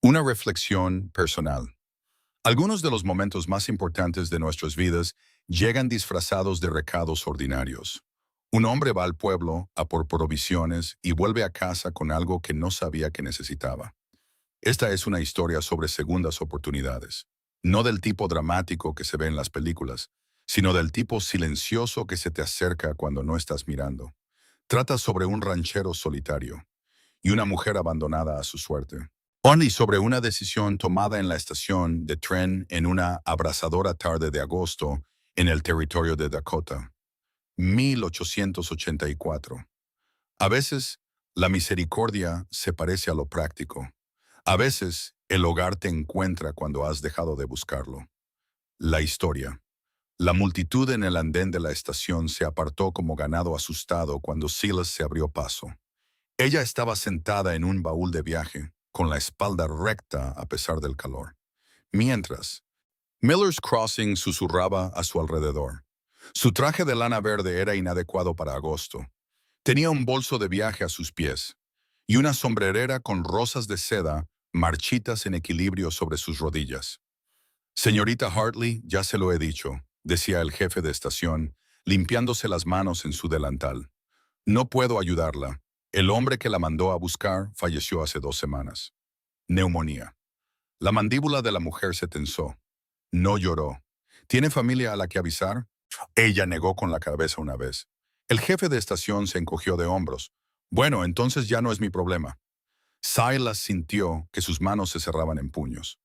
Una reflexión personal. Algunos de los momentos más importantes de nuestras vidas llegan disfrazados de recados ordinarios. Un hombre va al pueblo a por provisiones y vuelve a casa con algo que no sabía que necesitaba. Esta es una historia sobre segundas oportunidades, no del tipo dramático que se ve en las películas, sino del tipo silencioso que se te acerca cuando no estás mirando. Trata sobre un ranchero solitario y una mujer abandonada a su suerte. Y sobre una decisión tomada en la estación de tren en una abrasadora tarde de agosto en el territorio de Dakota, 1884. A veces, la misericordia se parece a lo práctico. A veces, el hogar te encuentra cuando has dejado de buscarlo. La historia. La multitud en el andén de la estación se apartó como ganado asustado cuando Silas se abrió paso. Ella estaba sentada en un baúl de viaje, con la espalda recta a pesar del calor. Mientras, Miller's Crossing susurraba a su alrededor. Su traje de lana verde era inadecuado para agosto. Tenía un bolso de viaje a sus pies y una sombrerera con rosas de seda marchitas en equilibrio sobre sus rodillas. Señorita Hartley, ya se lo he dicho, decía el jefe de estación, limpiándose las manos en su delantal. No puedo ayudarla. El hombre que la mandó a buscar falleció hace 2 semanas. Neumonía. La mandíbula de la mujer se tensó. No lloró. ¿Tiene familia a la que avisar? Ella negó con la cabeza una vez. El jefe de estación se encogió de hombros. Bueno, entonces ya no es mi problema. Silas sintió que sus manos se cerraban en puños.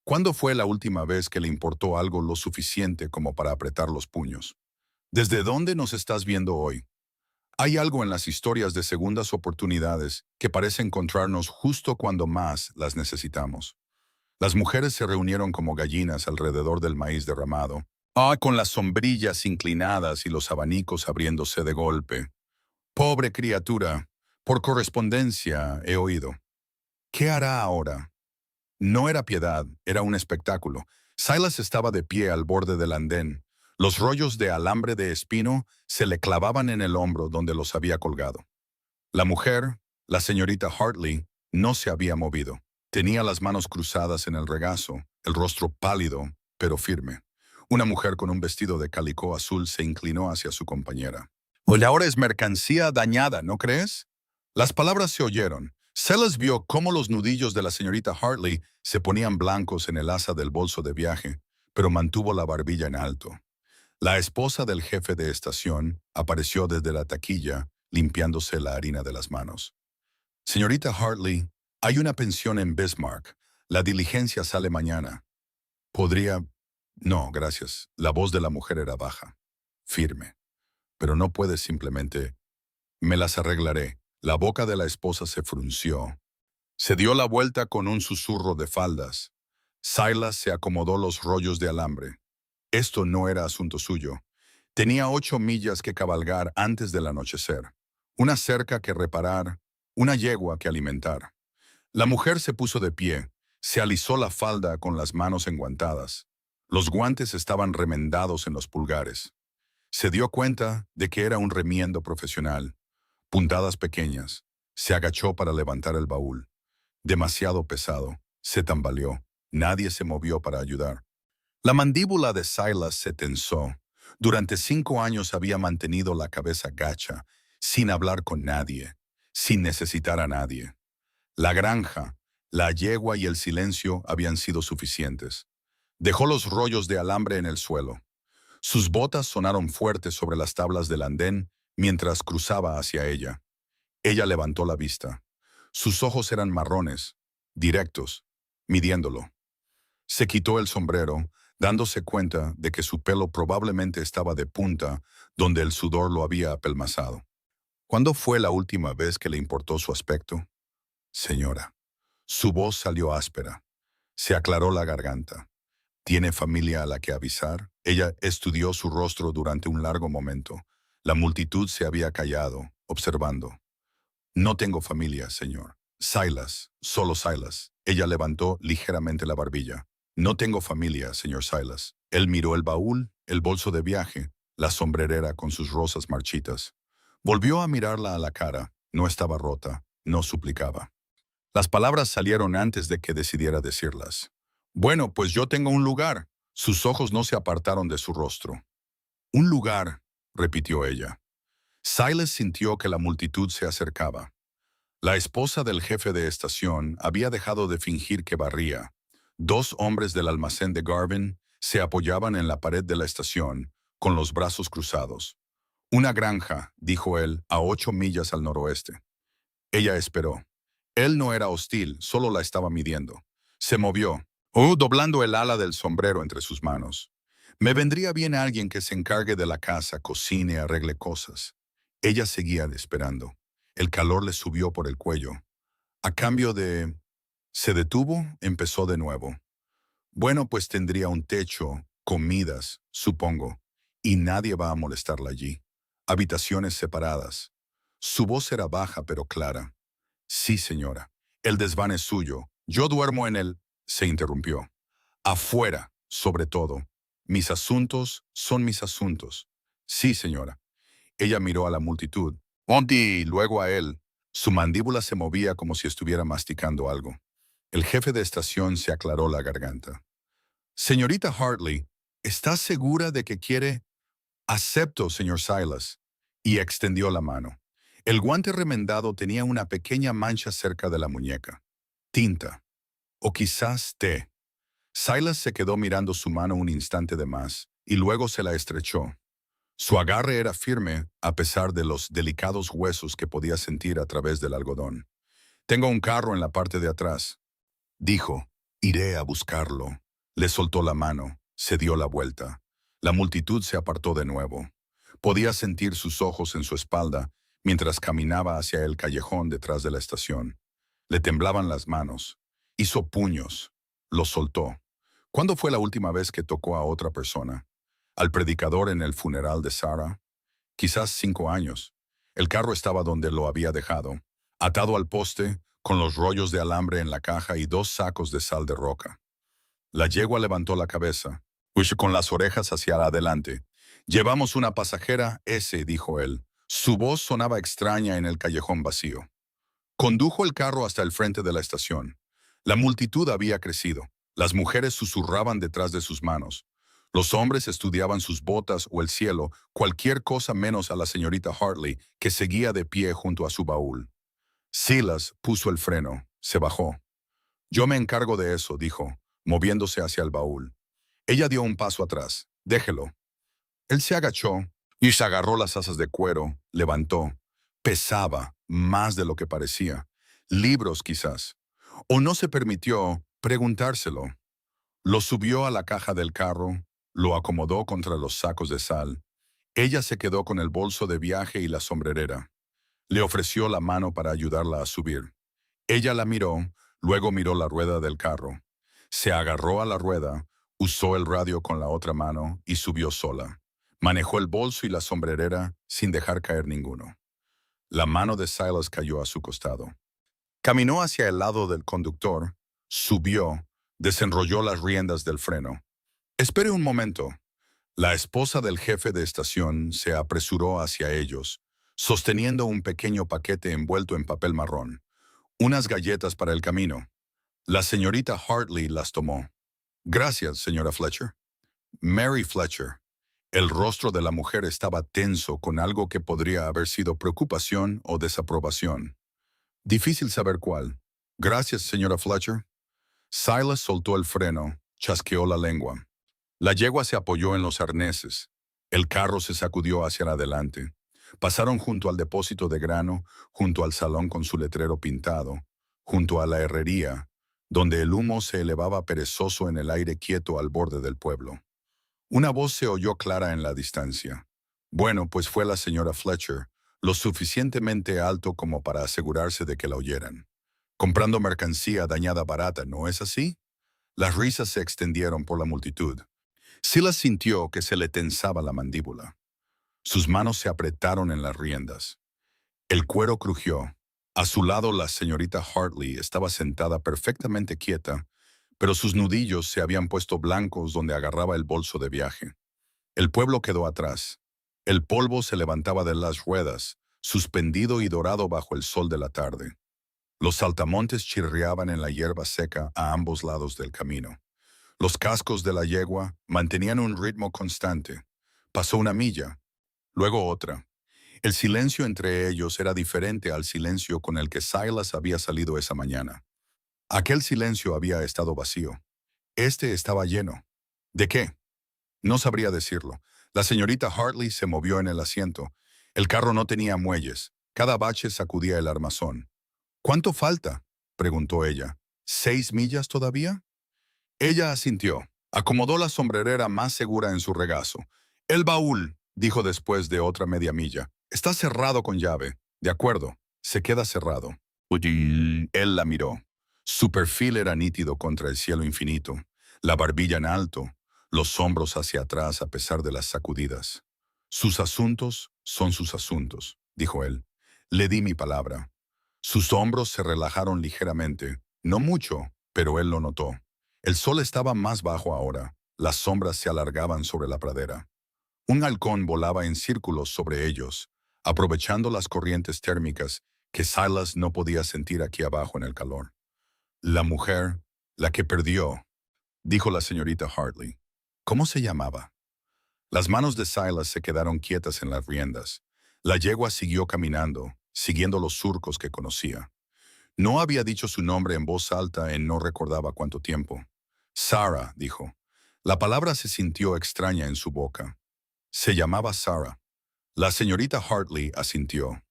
¿Cuándo fue la última vez que le importó algo lo suficiente como para apretar los puños? ¿Desde dónde nos estás viendo hoy? Hay algo en las historias de segundas oportunidades que parece encontrarnos justo cuando más las necesitamos. Las mujeres se reunieron como gallinas alrededor del maíz derramado, con las sombrillas inclinadas y los abanicos abriéndose de golpe. Pobre criatura, por correspondencia he oído. ¿Qué hará ahora? No era piedad, era un espectáculo. Silas estaba de pie al borde del andén. Los rollos de alambre de espino se le clavaban en el hombro donde los había colgado. La mujer, la señorita Hartley, no se había movido. Tenía las manos cruzadas en el regazo, el rostro pálido, pero firme. Una mujer con un vestido de calicó azul se inclinó hacia su compañera. Pues ahora es mercancía dañada, ¿no crees? Las palabras se oyeron. Silas vio cómo los nudillos de la señorita Hartley se ponían blancos en el asa del bolso de viaje, pero mantuvo la barbilla en alto. La esposa del jefe de estación apareció desde la taquilla, limpiándose la harina de las manos. Señorita Hartley, hay una pensión en Bismarck. La diligencia sale mañana. ¿Podría? No, gracias. La voz de la mujer era baja, firme. Pero no puedes simplemente... Me las arreglaré. La boca de la esposa se frunció. Se dio la vuelta con un susurro de faldas. Silas se acomodó los rollos de alambre. Esto no era asunto suyo. Tenía 8 millas que cabalgar antes del anochecer. Una cerca que reparar, una yegua que alimentar. La mujer se puso de pie, se alisó la falda con las manos enguantadas. Los guantes estaban remendados en los pulgares. Se dio cuenta de que era un remiendo profesional. Puntadas pequeñas. Se agachó para levantar el baúl. Demasiado pesado. Se tambaleó. Nadie se movió para ayudar. La mandíbula de Silas se tensó. Durante 5 años había mantenido la cabeza gacha, sin hablar con nadie, sin necesitar a nadie. La granja, la yegua y el silencio habían sido suficientes. Dejó los rollos de alambre en el suelo. Sus botas sonaron fuertes sobre las tablas del andén mientras cruzaba hacia ella. Ella levantó la vista. Sus ojos eran marrones, directos, midiéndolo. Se quitó el sombrero, dándose cuenta de que su pelo probablemente estaba de punta donde el sudor lo había apelmazado. ¿Cuándo fue la última vez que le importó su aspecto? Señora. Su voz salió áspera. Se aclaró la garganta. ¿Tiene familia a la que avisar? Ella estudió su rostro durante un largo momento. La multitud se había callado, observando. No tengo familia, señor. Silas, solo Silas. Ella levantó ligeramente la barbilla. No tengo familia, señor Silas. Él miró el baúl, el bolso de viaje, la sombrerera con sus rosas marchitas. Volvió a mirarla a la cara. No estaba rota, no suplicaba. Las palabras salieron antes de que decidiera decirlas. Bueno, pues yo tengo un lugar. Sus ojos no se apartaron de su rostro. Un lugar, repitió ella. Silas sintió que la multitud se acercaba. La esposa del jefe de estación había dejado de fingir que barría. Dos hombres del almacén de Garvin se apoyaban en la pared de la estación, con los brazos cruzados. Una granja, dijo él, a 8 millas al noroeste. Ella esperó. Él no era hostil, solo la estaba midiendo. Se movió, doblando el ala del sombrero entre sus manos. Me vendría bien alguien que se encargue de la casa, cocine, arregle cosas. Ella seguía esperando. El calor le subió por el cuello. A cambio de... Se detuvo, empezó de nuevo. Bueno, pues tendría un techo, comidas, supongo, y nadie va a molestarla allí. Habitaciones separadas. Su voz era baja pero clara. Sí, señora. El desván es suyo. Yo duermo en él. Se interrumpió. Afuera, sobre todo. Mis asuntos son mis asuntos. Sí, señora. Ella miró a la multitud. Y luego a él. Su mandíbula se movía como si estuviera masticando algo. El jefe de estación se aclaró la garganta. Señorita Hartley, ¿está segura de que quiere? Acepto, señor Silas. Y extendió la mano. El guante remendado tenía una pequeña mancha cerca de la muñeca. Tinta. O quizás té. Silas se quedó mirando su mano un instante de más, y luego se la estrechó. Su agarre era firme, a pesar de los delicados huesos que podía sentir a través del algodón. Tengo un carro en la parte de atrás, dijo. Iré a buscarlo. Le soltó la mano, se dio la vuelta. La multitud se apartó de nuevo. Podía sentir sus ojos en su espalda mientras caminaba hacia el callejón detrás de la estación. Le temblaban las manos. Hizo puños. Los soltó. ¿Cuándo fue la última vez que tocó a otra persona? ¿Al predicador en el funeral de Sarah? Quizás 5 años. El carro estaba donde lo había dejado, atado al poste, con los rollos de alambre en la caja y 2 sacos de sal de roca. La yegua levantó la cabeza, con las orejas hacia adelante. Llevamos una pasajera, dijo él. Su voz sonaba extraña en el callejón vacío. Condujo el carro hasta el frente de la estación. La multitud había crecido. Las mujeres susurraban detrás de sus manos. Los hombres estudiaban sus botas o el cielo, cualquier cosa menos a la señorita Hartley, que seguía de pie junto a su baúl. Silas puso el freno, se bajó. Yo me encargo de eso, dijo, moviéndose hacia el baúl. Ella dio un paso atrás. Déjelo. Él se agachó y se agarró las asas de cuero, levantó. Pesaba, más de lo que parecía. Libros, quizás. O no se permitió preguntárselo. Lo subió a la caja del carro, lo acomodó contra los sacos de sal. Ella se quedó con el bolso de viaje y la sombrerera. Le ofreció la mano para ayudarla a subir. Ella la miró, luego miró la rueda del carro. Se agarró a la rueda, usó el radio con la otra mano y subió sola. Manejó el bolso y la sombrerera sin dejar caer ninguno. La mano de Silas cayó a su costado. Caminó hacia el lado del conductor, subió, desenrolló las riendas del freno. Espere un momento. La esposa del jefe de estación se apresuró hacia ellos, sosteniendo un pequeño paquete envuelto en papel marrón. Unas galletas para el camino. La señorita Hartley las tomó. Gracias, señora Fletcher. Mary Fletcher. El rostro de la mujer estaba tenso con algo que podría haber sido preocupación o desaprobación. Difícil saber cuál. Gracias, señora Fletcher. Silas soltó el freno, chasqueó la lengua. La yegua se apoyó en los arneses. El carro se sacudió hacia adelante. Pasaron junto al depósito de grano, junto al salón con su letrero pintado, junto a la herrería, donde el humo se elevaba perezoso en el aire quieto al borde del pueblo. Una voz se oyó clara en la distancia. Bueno, pues fue la señora Fletcher, lo suficientemente alto como para asegurarse de que la oyeran. Comprando mercancía dañada barata, ¿no es así? Las risas se extendieron por la multitud. Silas sintió que se le tensaba la mandíbula. Sus manos se apretaron en las riendas. El cuero crujió. A su lado la señorita Hartley estaba sentada perfectamente quieta, pero sus nudillos se habían puesto blancos donde agarraba el bolso de viaje. El pueblo quedó atrás. El polvo se levantaba de las ruedas, suspendido y dorado bajo el sol de la tarde. Los saltamontes chirriaban en la hierba seca a ambos lados del camino. Los cascos de la yegua mantenían un ritmo constante. Pasó una milla, luego otra. El silencio entre ellos era diferente al silencio con el que Silas había salido esa mañana. Aquel silencio había estado vacío. Este estaba lleno. ¿De qué? No sabría decirlo. La señorita Hartley se movió en el asiento. El carro no tenía muelles. Cada bache sacudía el armazón. ¿Cuánto falta?, preguntó ella. ¿6 millas todavía? Ella asintió. Acomodó la sombrerera más segura en su regazo. El baúl, dijo después de otra media milla. Está cerrado con llave. De acuerdo, se queda cerrado. Él la miró. Su perfil era nítido contra el cielo infinito, la barbilla en alto, los hombros hacia atrás a pesar de las sacudidas. Sus asuntos son sus asuntos, dijo él. Le di mi palabra. Sus hombros se relajaron ligeramente, no mucho, pero él lo notó. El sol estaba más bajo ahora, las sombras se alargaban sobre la pradera. Un halcón volaba en círculos sobre ellos, aprovechando las corrientes térmicas que Silas no podía sentir aquí abajo en el calor. La mujer, la que perdió, dijo la señorita Hartley. ¿Cómo se llamaba? Las manos de Silas se quedaron quietas en las riendas. La yegua siguió caminando, siguiendo los surcos que conocía. No había dicho su nombre en voz alta en no recordaba cuánto tiempo. Sarah, dijo. La palabra se sintió extraña en su boca. Se llamaba Sarah. La señorita Hartley asintió.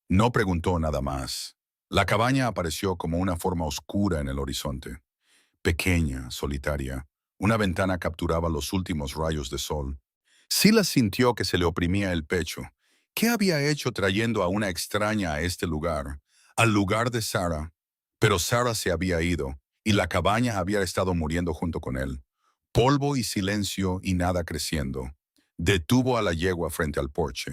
No preguntó nada más. La cabaña apareció como una forma oscura en el horizonte. Pequeña, solitaria, una ventana capturaba los últimos rayos de sol. Silas sintió que se le oprimía el pecho. ¿Qué había hecho trayendo a una extraña a este lugar, al lugar de Sarah? Pero Sarah se había ido, y la cabaña había estado muriendo junto con él. Polvo y silencio y nada creciendo. Detuvo a la yegua frente al porche.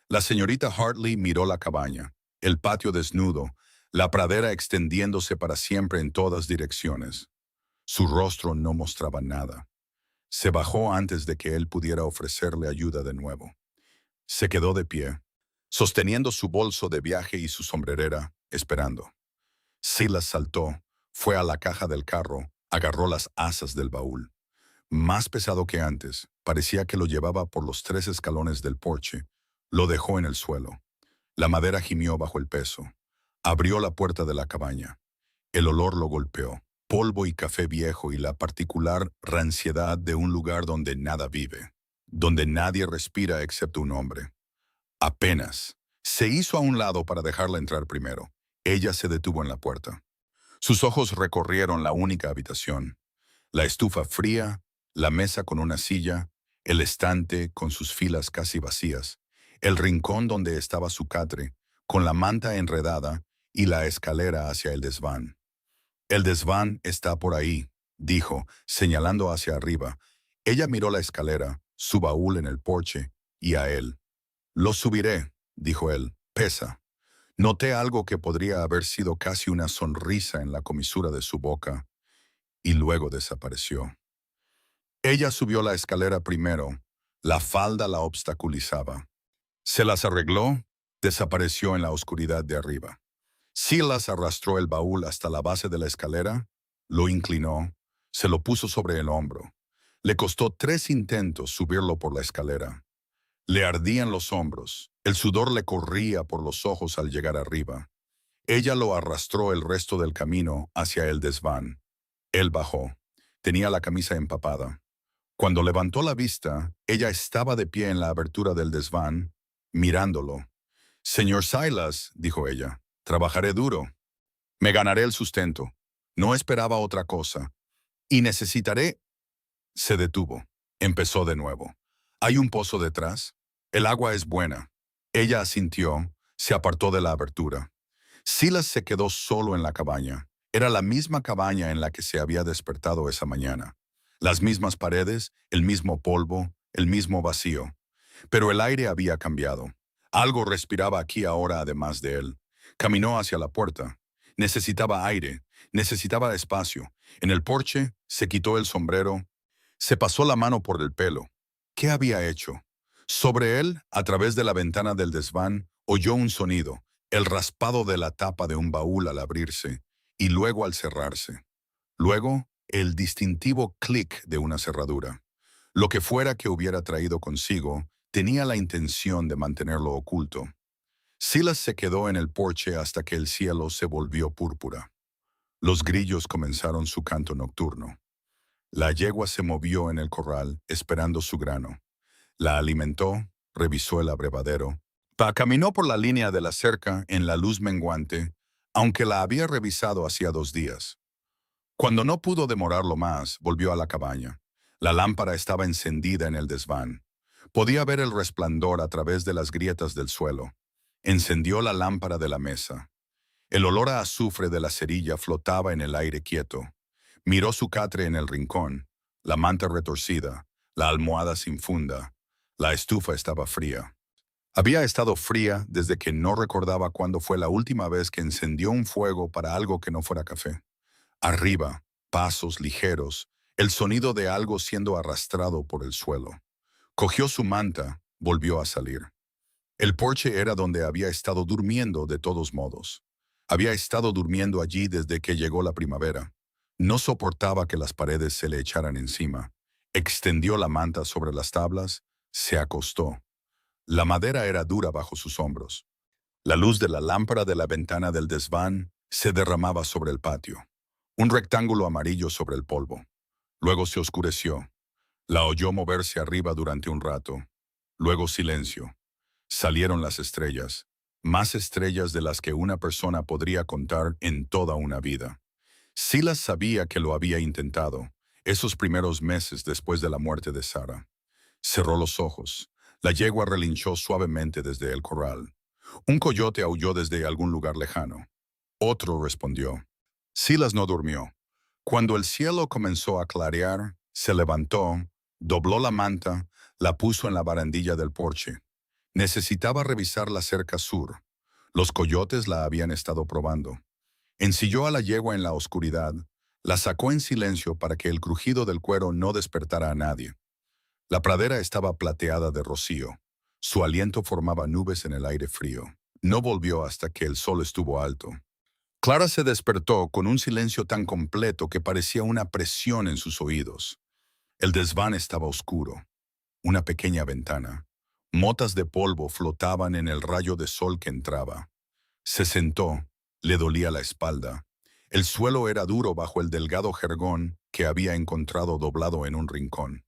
La señorita Hartley miró la cabaña, el patio desnudo, la pradera extendiéndose para siempre en todas direcciones. Su rostro no mostraba nada. Se bajó antes de que él pudiera ofrecerle ayuda de nuevo. Se quedó de pie, sosteniendo su bolso de viaje y su sombrerera, esperando. Silas saltó, fue a la caja del carro, agarró las asas del baúl. Más pesado que antes, parecía que lo llevaba por los 3 escalones del porche. Lo dejó en el suelo. La madera gimió bajo el peso. Abrió la puerta de la cabaña. El olor lo golpeó. Polvo y café viejo y la particular ranciedad de un lugar donde nada vive, donde nadie respira excepto un hombre. Apenas. Se hizo a un lado para dejarla entrar primero. Ella se detuvo en la puerta. Sus ojos recorrieron la única habitación. La estufa fría, la mesa con una silla, el estante con sus filas casi vacías, el rincón donde estaba su catre, con la manta enredada y la escalera hacia el desván. El desván está por ahí, dijo, señalando hacia arriba. Ella miró la escalera, su baúl en el porche, y a él. Lo subiré, dijo él, pesa. Noté algo que podría haber sido casi una sonrisa en la comisura de su boca, y luego desapareció. Ella subió la escalera primero. La falda la obstaculizaba. Se las arregló, desapareció en la oscuridad de arriba. Silas arrastró el baúl hasta la base de la escalera, lo inclinó, se lo puso sobre el hombro. Le costó 3 intentos subirlo por la escalera. Le ardían los hombros, el sudor le corría por los ojos al llegar arriba. Ella lo arrastró el resto del camino hacia el desván. Él bajó. Tenía la camisa empapada. Cuando levantó la vista, ella estaba de pie en la abertura del desván, mirándolo. «Señor Silas», dijo ella, «trabajaré duro. Me ganaré el sustento. No esperaba otra cosa. Y necesitaré...» Se detuvo. Empezó de nuevo. «¿Hay un pozo detrás? El agua es buena». Ella asintió, se apartó de la abertura. Silas se quedó solo en la cabaña. Era la misma cabaña en la que se había despertado esa mañana. Las mismas paredes, el mismo polvo, el mismo vacío. Pero el aire había cambiado. Algo respiraba aquí ahora además de él. Caminó hacia la puerta. Necesitaba aire, necesitaba espacio. En el porche se quitó el sombrero, se pasó la mano por el pelo. ¿Qué había hecho? Sobre él, a través de la ventana del desván, oyó un sonido. el raspado de la tapa de un baúl al abrirse y luego al cerrarse. Luego, el distintivo clic de una cerradura. Lo que fuera que hubiera traído consigo, tenía la intención de mantenerlo oculto. Silas se quedó en el porche hasta que el cielo se volvió púrpura. Los grillos comenzaron su canto nocturno. La yegua se movió en el corral, esperando su grano. La alimentó, revisó el abrevadero. Caminó por la línea de la cerca en la luz menguante, aunque la había revisado hacía 2 días. Cuando no pudo demorarlo más, volvió a la cabaña. La lámpara estaba encendida en el desván. Podía ver el resplandor a través de las grietas del suelo. Encendió la lámpara de la mesa. El olor a azufre de la cerilla flotaba en el aire quieto. Miró su catre en el rincón, la manta retorcida, la almohada sin funda. La estufa estaba fría. Había estado fría desde que no recordaba cuándo fue la última vez que encendió un fuego para algo que no fuera café. Arriba, pasos ligeros, el sonido de algo siendo arrastrado por el suelo. Cogió su manta, volvió a salir. El porche era donde había estado durmiendo de todos modos. Había estado durmiendo allí desde que llegó la primavera. No soportaba que las paredes se le echaran encima. Extendió la manta sobre las tablas, se acostó. La madera era dura bajo sus hombros. La luz de la lámpara de la ventana del desván se derramaba sobre el patio. Un rectángulo amarillo sobre el polvo. Luego se oscureció. La oyó moverse arriba durante un rato. Luego silencio. Salieron las estrellas. Más estrellas de las que una persona podría contar en toda una vida. Silas sabía que lo había intentado, esos primeros meses después de la muerte de Sara. Cerró los ojos. La yegua relinchó suavemente desde el corral. Un coyote aulló desde algún lugar lejano. Otro respondió. Silas no durmió. Cuando el cielo comenzó a clarear, se levantó, dobló la manta, la puso en la barandilla del porche. Necesitaba revisar la cerca sur. Los coyotes la habían estado probando. Ensilló a la yegua en la oscuridad, la sacó en silencio para que el crujido del cuero no despertara a nadie. La pradera estaba plateada de rocío. Su aliento formaba nubes en el aire frío. No volvió hasta que el sol estuvo alto. Clara se despertó con un silencio tan completo que parecía una presión en sus oídos. El desván estaba oscuro. Una pequeña ventana. Motas de polvo flotaban en el rayo de sol que entraba. Se sentó. Le dolía la espalda. El suelo era duro bajo el delgado jergón que había encontrado doblado en un rincón.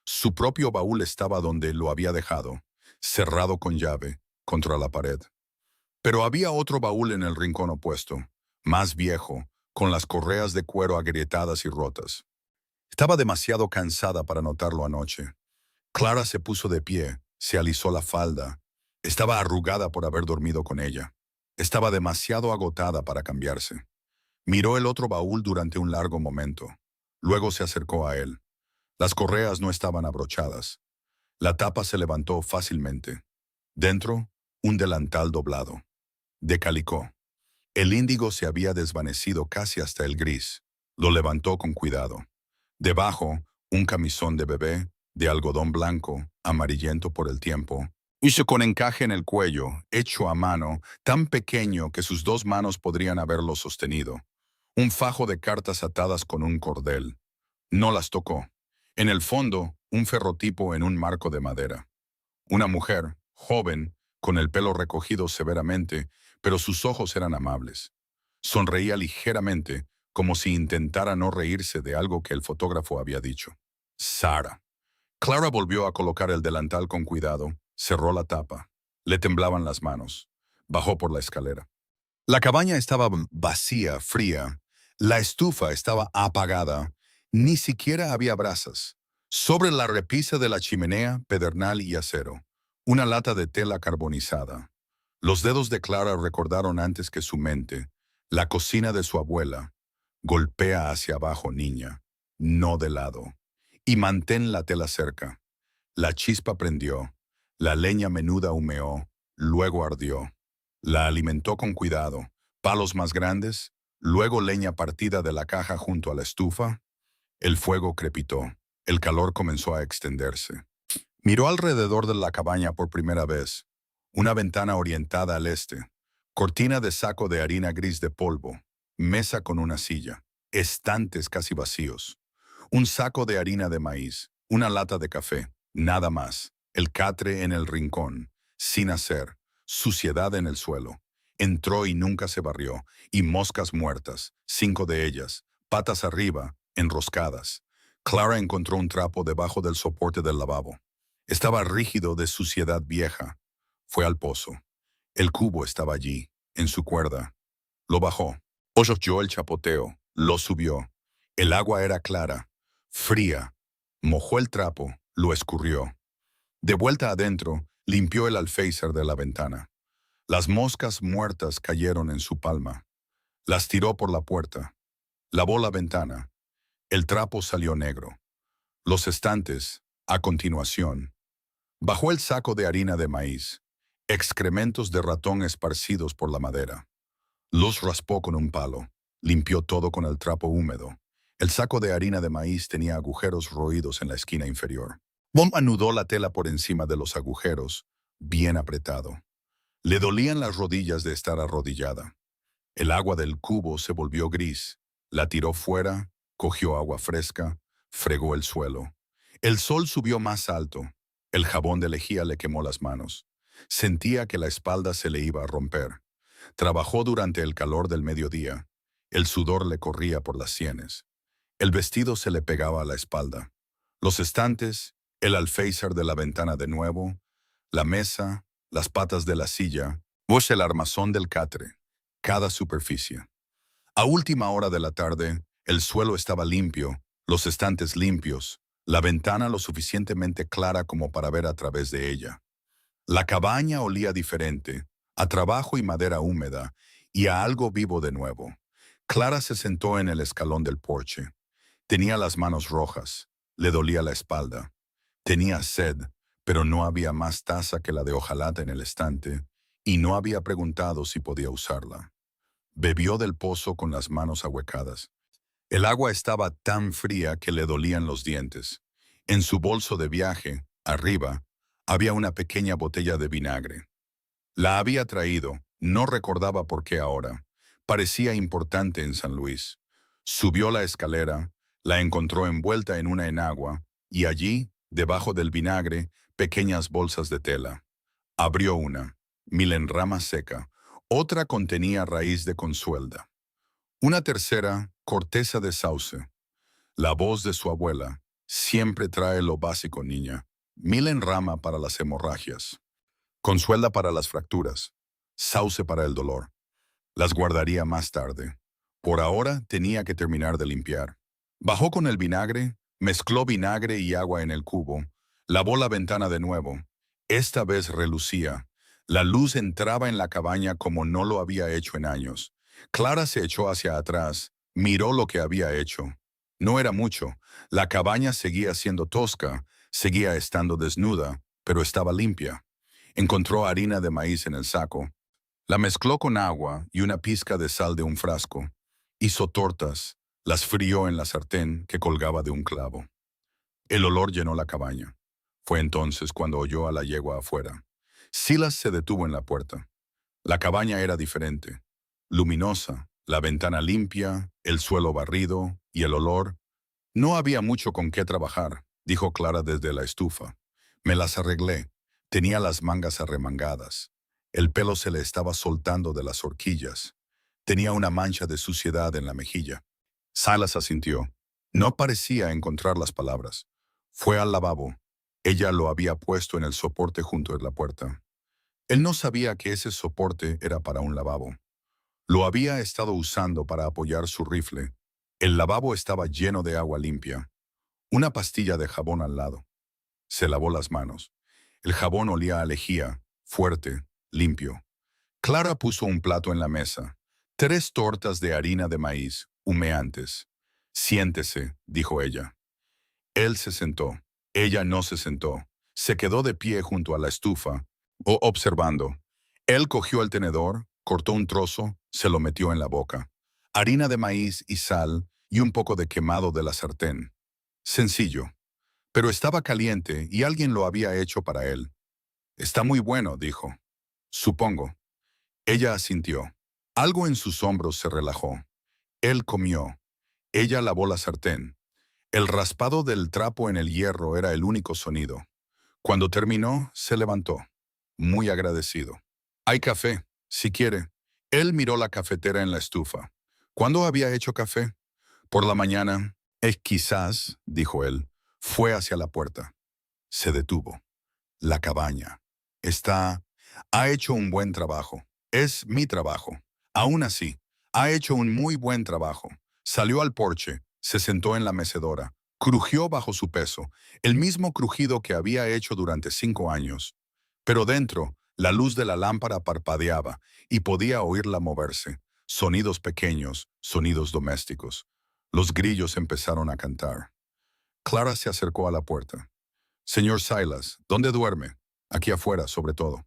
Su propio baúl estaba donde lo había dejado, cerrado con llave, contra la pared. Pero había otro baúl en el rincón opuesto, más viejo, con las correas de cuero agrietadas y rotas. Estaba demasiado cansada para notarlo anoche. Clara se puso de pie, se alisó la falda. Estaba arrugada por haber dormido con ella. Estaba demasiado agotada para cambiarse. Miró el otro baúl durante un largo momento. Luego se acercó a él. Las correas no estaban abrochadas. La tapa se levantó fácilmente. Dentro, un delantal doblado. De calicó. El índigo se había desvanecido casi hasta el gris. Lo levantó con cuidado. Debajo, un camisón de bebé, de algodón blanco, amarillento por el tiempo, hizo con encaje en el cuello, hecho a mano, tan pequeño que sus 2 manos podrían haberlo sostenido. Un fajo de cartas atadas con un cordel. No las tocó. En el fondo, un ferrotipo en un marco de madera. Una mujer, joven, con el pelo recogido severamente, pero sus ojos eran amables. Sonreía ligeramente, como si intentara no reírse de algo que el fotógrafo había dicho. Sara. Clara volvió a colocar el delantal con cuidado, cerró la tapa. Le temblaban las manos. Bajó por la escalera. La cabaña estaba vacía, fría. La estufa estaba apagada. Ni siquiera había brasas. Sobre la repisa de la chimenea, pedernal y acero. Una lata de tela carbonizada. Los dedos de Clara recordaron antes que su mente. La cocina de su abuela. Golpea hacia abajo, niña. No de lado. Y mantén la tela cerca. La chispa prendió. La leña menuda humeó. Luego ardió. La alimentó con cuidado. Palos más grandes. Luego leña partida de la caja junto a la estufa. El fuego crepitó. El calor comenzó a extenderse. Miró alrededor de la cabaña por primera vez. Una ventana orientada al este. Cortina de saco de harina gris de polvo, mesa con una silla, estantes casi vacíos, un saco de harina de maíz, una lata de café, nada más, el catre en el rincón, sin hacer, suciedad en el suelo. Entró y nunca se barrió, y moscas muertas, 5 de ellas, patas arriba, enroscadas. Clara encontró un trapo debajo del soporte del lavabo. Estaba rígido de suciedad vieja. Fue al pozo. El cubo estaba allí, en su cuerda. Lo bajó. Oyó el chapoteo. Lo subió. El agua era clara, fría. Mojó el trapo, lo escurrió. De vuelta adentro, limpió el alféizar de la ventana. Las moscas muertas cayeron en su palma. Las tiró por la puerta. Lavó la ventana. El trapo salió negro. Los estantes, a continuación. Bajó el saco de harina de maíz. Excrementos de ratón esparcidos por la madera. Los raspó con un palo. Limpió todo con el trapo húmedo. El saco de harina de maíz tenía agujeros roídos en la esquina inferior. Bomb anudó la tela por encima de los agujeros, bien apretado. Le dolían las rodillas de estar arrodillada. El agua del cubo se volvió gris. La tiró fuera, cogió agua fresca, fregó el suelo. El sol subió más alto. El jabón de lejía le quemó las manos. Sentía que la espalda se le iba a romper. Trabajó durante el calor del mediodía. El sudor le corría por las sienes. El vestido se le pegaba a la espalda. Los estantes, el alféizar de la ventana de nuevo, la mesa, las patas de la silla, el armazón del catre, cada superficie. A última hora de la tarde, el suelo estaba limpio, los estantes limpios, la ventana lo suficientemente clara como para ver a través de ella. La cabaña olía diferente, a trabajo y madera húmeda, y a algo vivo de nuevo. Clara se sentó en el escalón del porche. Tenía las manos rojas, le dolía la espalda. Tenía sed, pero no había más taza que la de hojalata en el estante, y no había preguntado si podía usarla. Bebió del pozo con las manos ahuecadas. El agua estaba tan fría que le dolían los dientes. En su bolso de viaje, arriba, había una pequeña botella de vinagre. La había traído, no recordaba por qué ahora. Parecía importante en San Luis. Subió la escalera, la encontró envuelta en una enagua, y allí, debajo del vinagre, pequeñas bolsas de tela. Abrió una, milenrama seca. Otra contenía raíz de consuelda. Una tercera, corteza de sauce. La voz de su abuela, siempre trae lo básico, niña. Milenrama para las hemorragias. Consuelda para las fracturas. Sauce para el dolor. Las guardaría más tarde. Por ahora tenía que terminar de limpiar. Bajó con el vinagre, mezcló vinagre y agua en el cubo, lavó la ventana de nuevo. Esta vez relucía. La luz entraba en la cabaña como no lo había hecho en años. Clara se echó hacia atrás, miró lo que había hecho. No era mucho. La cabaña seguía siendo tosca, seguía estando desnuda, pero estaba limpia. Encontró harina de maíz en el saco. La mezcló con agua y una pizca de sal de un frasco. Hizo tortas, las frió en la sartén que colgaba de un clavo. El olor llenó la cabaña. Fue entonces cuando oyó a la yegua afuera. Silas se detuvo en la puerta. La cabaña era diferente. Luminosa, la ventana limpia, el suelo barrido y el olor. No había mucho con qué trabajar, dijo Clara desde la estufa. Me las arreglé. Tenía las mangas arremangadas. El pelo se le estaba soltando de las horquillas. Tenía una mancha de suciedad en la mejilla. Silas asintió. No parecía encontrar las palabras. Fue al lavabo. Ella lo había puesto en el soporte junto a la puerta. Él no sabía que ese soporte era para un lavabo. Lo había estado usando para apoyar su rifle. El lavabo estaba lleno de agua limpia. Una pastilla de jabón al lado. Se lavó las manos. El jabón olía a lejía, fuerte, limpio. Clara puso un plato en la mesa. 3 tortas de harina de maíz, humeantes. Siéntese, dijo ella. Él se sentó. Ella no se sentó. Se quedó de pie junto a la estufa, observando. Él cogió el tenedor, cortó un trozo, se lo metió en la boca. Harina de maíz y sal y un poco de quemado de la sartén. Sencillo. Pero estaba caliente y alguien lo había hecho para él. Está muy bueno, dijo. Supongo. Ella asintió. Algo en sus hombros se relajó. Él comió. Ella lavó la sartén. El raspado del trapo en el hierro era el único sonido. Cuando terminó, se levantó, muy agradecido. «Hay café, si quiere». Él miró la cafetera en la estufa. ¿Cuándo había hecho café? Por la mañana. Quizás, dijo él, fue hacia la puerta. Se detuvo. La cabaña. Ha hecho un buen trabajo. Es mi trabajo. Aún así, ha hecho un muy buen trabajo. Salió al porche, se sentó en la mecedora, crujió bajo su peso, el mismo crujido que había hecho durante 5 años. Pero dentro, la luz de la lámpara parpadeaba y podía oírla moverse. Sonidos pequeños, sonidos domésticos. Los grillos empezaron a cantar. Clara se acercó a la puerta. «Señor Silas, ¿dónde duerme?» «Aquí afuera, sobre todo».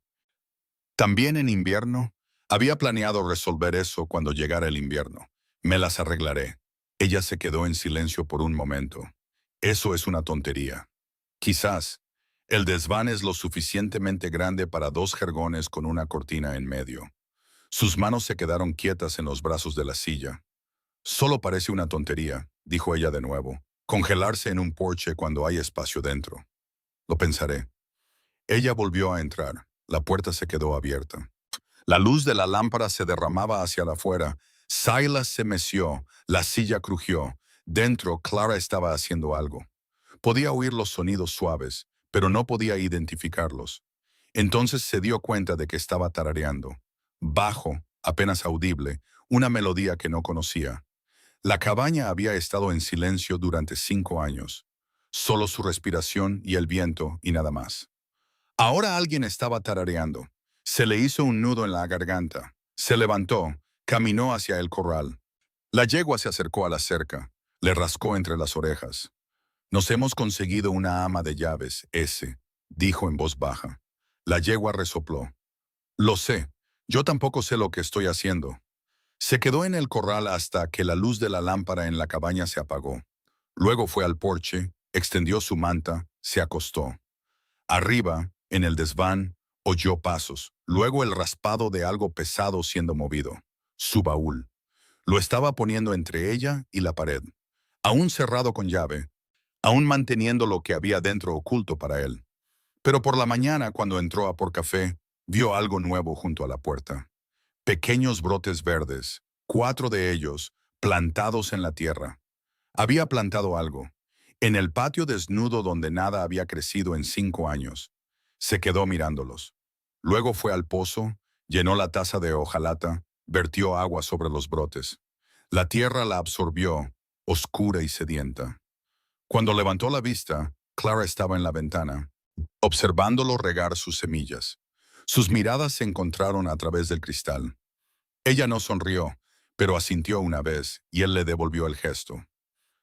También en invierno. Había planeado resolver eso cuando llegara el invierno. Me las arreglaré. Ella se quedó en silencio por un momento. Eso es una tontería. Quizás. El desván es lo suficientemente grande para 2 jergones con una cortina en medio. Sus manos se quedaron quietas en los brazos de la silla. Solo parece una tontería, dijo ella de nuevo. Congelarse en un porche cuando hay espacio dentro. Lo pensaré. Ella volvió a entrar. La puerta se quedó abierta. La luz de la lámpara se derramaba hacia afuera. Silas se meció. La silla crujió. Dentro, Clara estaba haciendo algo. Podía oír los sonidos suaves, pero no podía identificarlos. Entonces se dio cuenta de que estaba tarareando. Bajo, apenas audible, una melodía que no conocía. La cabaña había estado en silencio durante 5 años. Solo su respiración y el viento y nada más. Ahora alguien estaba tarareando. Se le hizo un nudo en la garganta. Se levantó, caminó hacia el corral. La yegua se acercó a la cerca. Le rascó entre las orejas. «Nos hemos conseguido una ama de llaves, dijo en voz baja. La yegua resopló. «Lo sé. Yo tampoco sé lo que estoy haciendo». Se quedó en el corral hasta que la luz de la lámpara en la cabaña se apagó. Luego fue al porche, extendió su manta, se acostó. Arriba, en el desván, oyó pasos, luego el raspado de algo pesado siendo movido. Su baúl. Lo estaba poniendo entre ella y la pared. Aún cerrado con llave, aún manteniendo lo que había dentro oculto para él. Pero por la mañana, cuando entró a por café, vio algo nuevo junto a la puerta. Pequeños brotes verdes, 4 de ellos, plantados en la tierra. Había plantado algo. En el patio desnudo donde nada había crecido en 5 años. Se quedó mirándolos. Luego fue al pozo, llenó la taza de hojalata, vertió agua sobre los brotes. La tierra la absorbió, oscura y sedienta. Cuando levantó la vista, Clara estaba en la ventana, observándolo regar sus semillas. Sus miradas se encontraron a través del cristal. Ella no sonrió, pero asintió una vez y él le devolvió el gesto.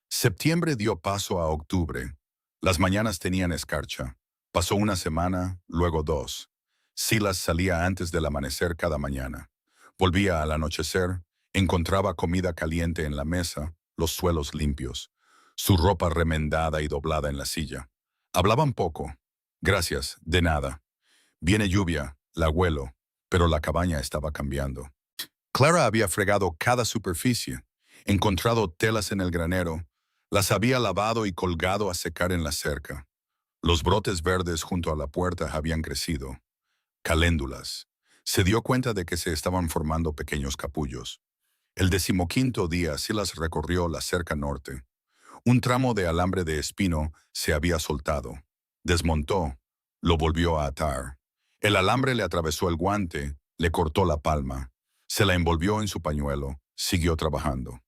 Septiembre dio paso a octubre. Las mañanas tenían escarcha. Pasó una semana, luego 2. Silas salía antes del amanecer cada mañana. Volvía al anochecer, encontraba comida caliente en la mesa, los suelos limpios, su ropa remendada y doblada en la silla. Hablaban poco. «Gracias, de nada». «Viene lluvia», la huelo, pero la cabaña estaba cambiando. Clara había fregado cada superficie, encontrado telas en el granero, las había lavado y colgado a secar en la cerca. Los brotes verdes junto a la puerta habían crecido. Caléndulas. Se dio cuenta de que se estaban formando pequeños capullos. El 15º día Silas recorrió la cerca norte. Un tramo de alambre de espino se había soltado. Desmontó, lo volvió a atar. El alambre le atravesó el guante, le cortó la palma. Se la envolvió en su pañuelo, siguió trabajando.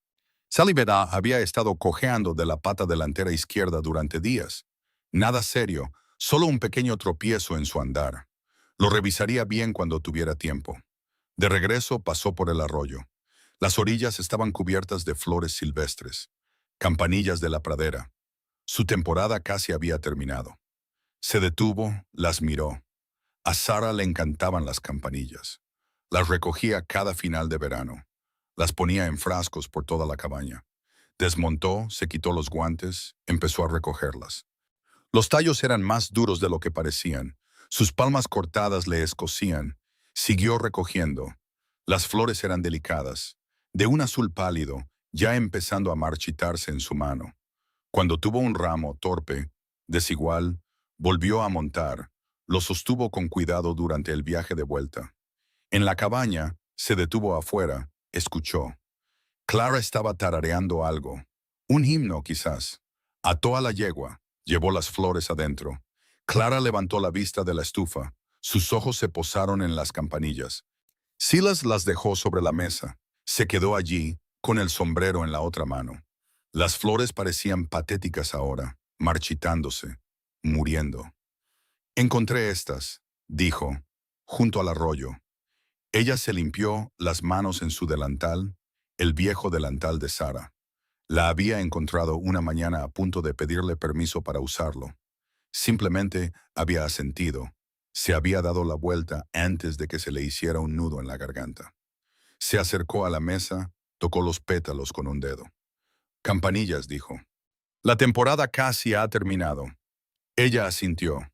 Saliveda había estado cojeando de la pata delantera izquierda durante días. Nada serio, solo un pequeño tropiezo en su andar. Lo revisaría bien cuando tuviera tiempo. De regreso pasó por el arroyo. Las orillas estaban cubiertas de flores silvestres, campanillas de la pradera. Su temporada casi había terminado. Se detuvo, las miró. A Sara le encantaban las campanillas. Las recogía cada final de verano. Las ponía en frascos por toda la cabaña. Desmontó, se quitó los guantes, empezó a recogerlas. Los tallos eran más duros de lo que parecían. Sus palmas cortadas le escocían. Siguió recogiendo. Las flores eran delicadas, de un azul pálido, ya empezando a marchitarse en su mano. Cuando tuvo un ramo torpe, desigual, volvió a montar, lo sostuvo con cuidado durante el viaje de vuelta. En la cabaña, se detuvo afuera, escuchó. Clara estaba tarareando algo. Un himno, quizás. Ató a la yegua, llevó las flores adentro. Clara levantó la vista de la estufa. Sus ojos se posaron en las campanillas. Silas las dejó sobre la mesa. Se quedó allí, con el sombrero en la otra mano. Las flores parecían patéticas ahora, marchitándose, muriendo. Encontré estas, dijo, junto al arroyo. Ella se limpió las manos en su delantal, el viejo delantal de Sara. La había encontrado una mañana a punto de pedirle permiso para usarlo. Simplemente había asentido. Se había dado la vuelta antes de que se le hiciera un nudo en la garganta. Se acercó a la mesa, tocó los pétalos con un dedo. Campanillas, dijo. La temporada casi ha terminado. Ella asintió.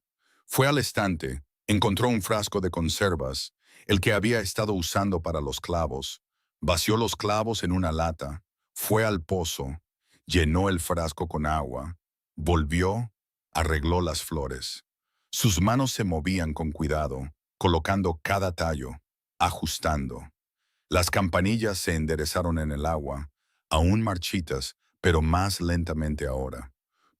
Fue al estante, encontró un frasco de conservas, el que había estado usando para los clavos, vació los clavos en una lata, fue al pozo, llenó el frasco con agua, volvió, arregló las flores. Sus manos se movían con cuidado, colocando cada tallo, ajustando. Las campanillas se enderezaron en el agua, aún marchitas, pero más lentamente ahora.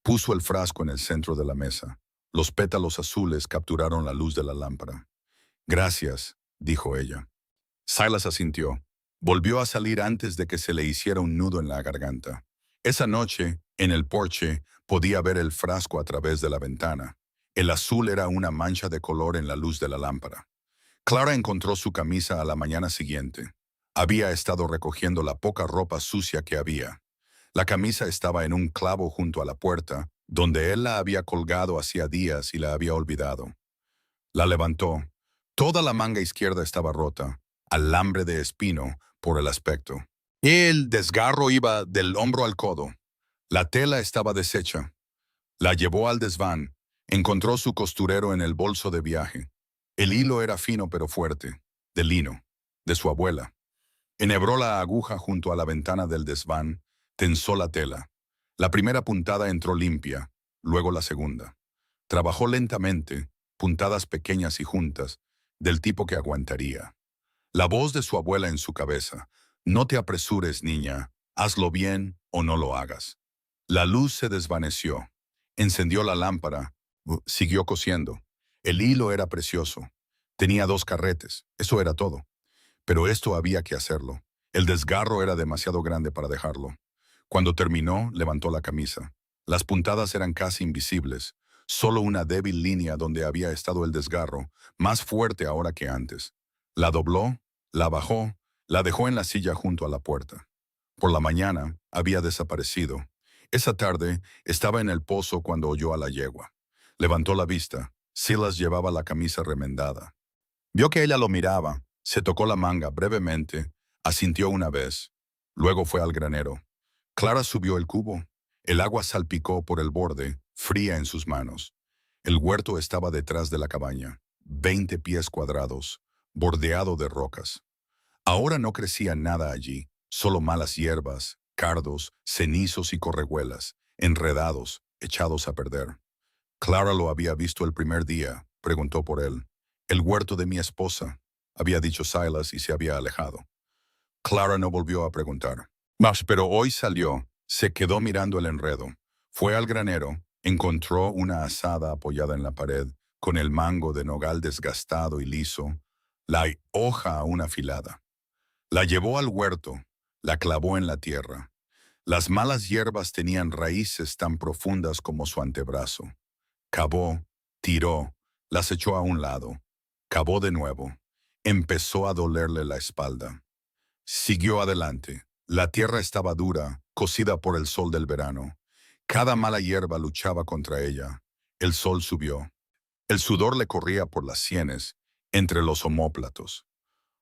Puso el frasco en el centro de la mesa. Los pétalos azules capturaron la luz de la lámpara. Gracias, dijo ella. Silas asintió. Volvió a salir antes de que se le hiciera un nudo en la garganta. Esa noche, en el porche, podía ver el frasco a través de la ventana. El azul era una mancha de color en la luz de la lámpara. Clara encontró su camisa a la mañana siguiente. Había estado recogiendo la poca ropa sucia que había. La camisa estaba en un clavo junto a la puerta, donde él la había colgado hacía días y la había olvidado. La levantó. Toda la manga izquierda estaba rota, alambre de espino por el aspecto. El desgarro iba del hombro al codo. La tela estaba deshecha. La llevó al desván. Encontró su costurero en el bolso de viaje. El hilo era fino pero fuerte, de lino, de su abuela. Enhebró la aguja junto a la ventana del desván, tensó la tela. La primera puntada entró limpia, luego la segunda. Trabajó lentamente, puntadas pequeñas y juntas, del tipo que aguantaría. La voz de su abuela en su cabeza. No te apresures, niña, hazlo bien o no lo hagas. La luz se desvaneció. Encendió la lámpara, siguió cosiendo. El hilo era precioso. Tenía 2 carretes, eso era todo. Pero esto había que hacerlo. El desgarro era demasiado grande para dejarlo. Cuando terminó, levantó la camisa. Las puntadas eran casi invisibles, solo una débil línea donde había estado el desgarro, más fuerte ahora que antes. La dobló, la bajó, la dejó en la silla junto a la puerta. Por la mañana había desaparecido. Esa tarde estaba en el pozo cuando oyó a la yegua. Levantó la vista. Silas llevaba la camisa remendada. Vio que ella lo miraba, se tocó la manga brevemente, asintió una vez. Luego fue al granero. Clara subió el cubo. El agua salpicó por el borde, fría en sus manos. El huerto estaba detrás de la cabaña, 20 pies cuadrados, bordeado de rocas. Ahora no crecía nada allí, solo malas hierbas, cardos, cenizos y correhuelas, enredados, echados a perder. Clara lo había visto el primer día, preguntó por él. El huerto de mi esposa, había dicho Silas y se había alejado. Clara no volvió a preguntar. Pero hoy salió, se quedó mirando el enredo. Fue al granero, encontró una azada apoyada en la pared, con el mango de nogal desgastado y liso, la hoja aún afilada. La llevó al huerto, la clavó en la tierra. Las malas hierbas tenían raíces tan profundas como su antebrazo. Cavó, tiró, las echó a un lado. Cavó de nuevo. Empezó a dolerle la espalda. Siguió adelante. La tierra estaba dura, cocida por el sol del verano. Cada mala hierba luchaba contra ella. El sol subió. El sudor le corría por las sienes, entre los omóplatos.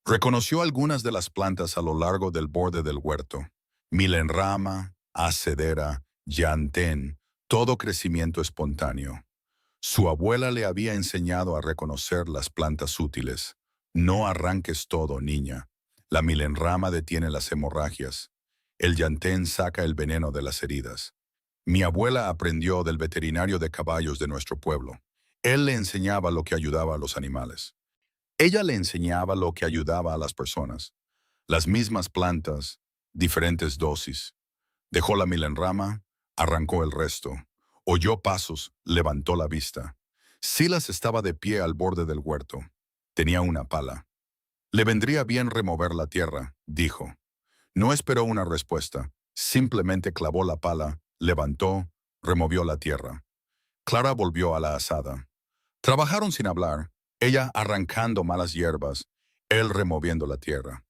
Reconoció algunas de las plantas a lo largo del borde del huerto. Milenrama, acedera, llantén, todo crecimiento espontáneo. Su abuela le había enseñado a reconocer las plantas útiles. No arranques todo, niña. La milenrama detiene las hemorragias. El yantén saca el veneno de las heridas. Mi abuela aprendió del veterinario de caballos de nuestro pueblo. Él le enseñaba lo que ayudaba a los animales. Ella le enseñaba lo que ayudaba a las personas. Las mismas plantas, diferentes dosis. Dejó la milenrama, arrancó el resto. Oyó pasos, levantó la vista. Silas estaba de pie al borde del huerto. Tenía una pala. Le vendría bien remover la tierra, dijo. No esperó una respuesta. Simplemente clavó la pala, levantó, removió la tierra. Clara volvió a la asada. Trabajaron sin hablar, ella arrancando malas hierbas, él removiendo la tierra.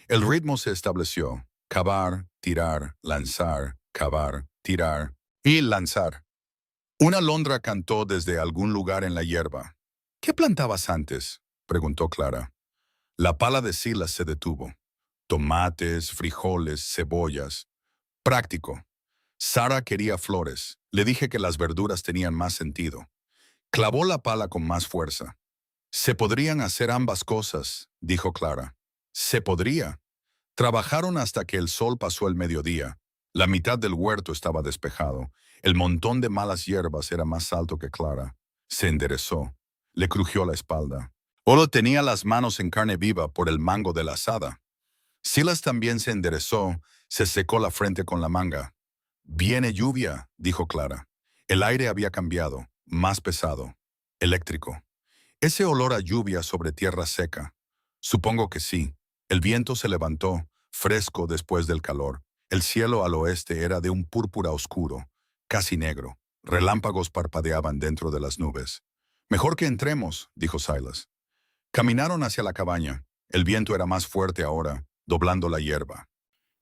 El ritmo se estableció. Cavar, tirar, lanzar, cavar, tirar y lanzar. Una alondra cantó desde algún lugar en la hierba. ¿Qué plantabas antes?, preguntó Clara. La pala de Silas se detuvo. Tomates, frijoles, cebollas. Práctico. Sara quería flores. Le dije que las verduras tenían más sentido. Clavó la pala con más fuerza. Se podrían hacer ambas cosas, dijo Clara. Se podría. Trabajaron hasta que el sol pasó el mediodía. La mitad del huerto estaba despejado. El montón de malas hierbas era más alto que Clara. Se enderezó. Le crujió la espalda. Olo tenía las manos en carne viva por el mango de la asada. Silas también se enderezó, se secó la frente con la manga. Viene lluvia, dijo Clara. El aire había cambiado, más pesado, eléctrico. Ese olor a lluvia sobre tierra seca. Supongo que sí. El viento se levantó, fresco después del calor. El cielo al oeste era de un púrpura oscuro, casi negro. Relámpagos parpadeaban dentro de las nubes. Mejor que entremos, dijo Silas. Caminaron hacia la cabaña. El viento era más fuerte ahora, doblando la hierba.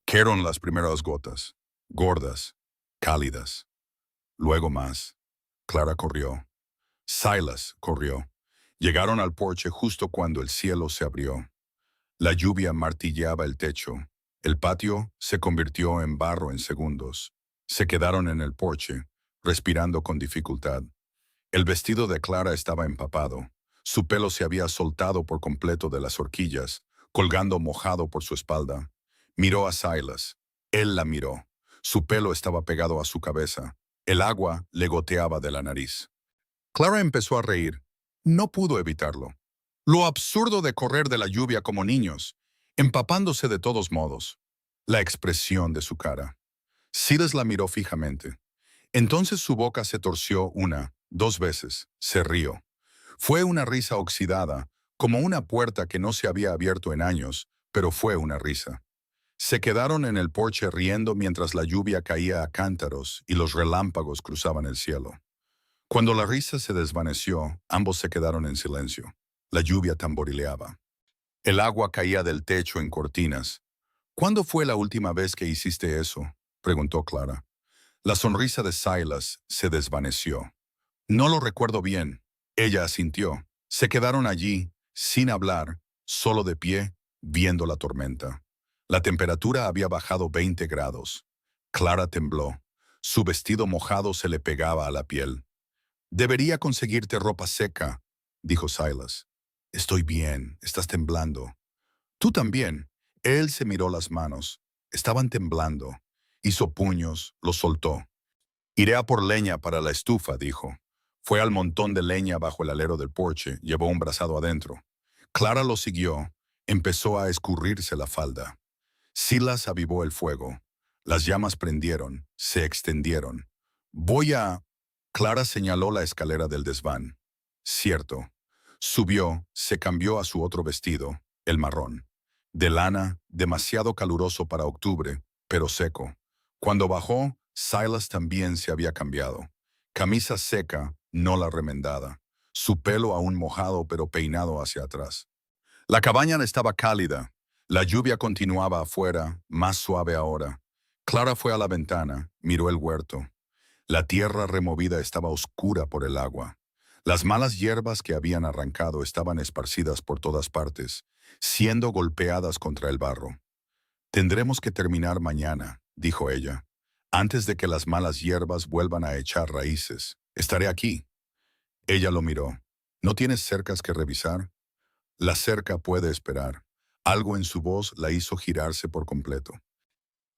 Cayeron las primeras gotas, gordas, cálidas. Luego más. Clara corrió. Silas corrió. Llegaron al porche justo cuando el cielo se abrió. La lluvia martilleaba el techo. El patio se convirtió en barro en segundos. Se quedaron en el porche, respirando con dificultad. El vestido de Clara estaba empapado. Su pelo se había soltado por completo de las horquillas, colgando mojado por su espalda. Miró a Silas. Él la miró. Su pelo estaba pegado a su cabeza. El agua le goteaba de la nariz. Clara empezó a reír. No pudo evitarlo. Lo absurdo de correr de la lluvia como niños, empapándose de todos modos. La expresión de su cara. Silas la miró fijamente. Entonces su boca se torció una, dos veces. Se rió. Fue una risa oxidada, como una puerta que no se había abierto en años, pero fue una risa. Se quedaron en el porche riendo mientras la lluvia caía a cántaros y los relámpagos cruzaban el cielo. Cuando la risa se desvaneció, ambos se quedaron en silencio. La lluvia tamborileaba. El agua caía del techo en cortinas. ¿Cuándo fue la última vez que hiciste eso?, preguntó Clara. La sonrisa de Silas se desvaneció. No lo recuerdo bien. Ella asintió. Se quedaron allí, sin hablar, solo de pie, viendo la tormenta. La temperatura había bajado 20 grados. Clara tembló. Su vestido mojado se le pegaba a la piel. Debería conseguirte ropa seca, dijo Silas. Estoy bien, estás temblando. Tú también. Él se miró las manos. Estaban temblando. Hizo puños, los soltó. Iré a por leña para la estufa, dijo. Fue al montón de leña bajo el alero del porche, llevó un brazado adentro. Clara lo siguió. Empezó a escurrirse la falda. Silas avivó el fuego. Las llamas prendieron, se extendieron. Voy a... Clara señaló la escalera del desván. Cierto. Subió, se cambió a su otro vestido, el marrón. De lana, demasiado caluroso para octubre, pero seco. Cuando bajó, Silas también se había cambiado. Camisa seca, no la remendada. Su pelo aún mojado pero peinado hacia atrás. La cabaña estaba cálida. La lluvia continuaba afuera, más suave ahora. Clara fue a la ventana, miró el huerto. La tierra removida estaba oscura por el agua. Las malas hierbas que habían arrancado estaban esparcidas por todas partes, siendo golpeadas contra el barro. Tendremos que terminar mañana, dijo ella, antes de que las malas hierbas vuelvan a echar raíces. Estaré aquí. Ella lo miró. ¿No tienes cercas que revisar? La cerca puede esperar. Algo en su voz la hizo girarse por completo.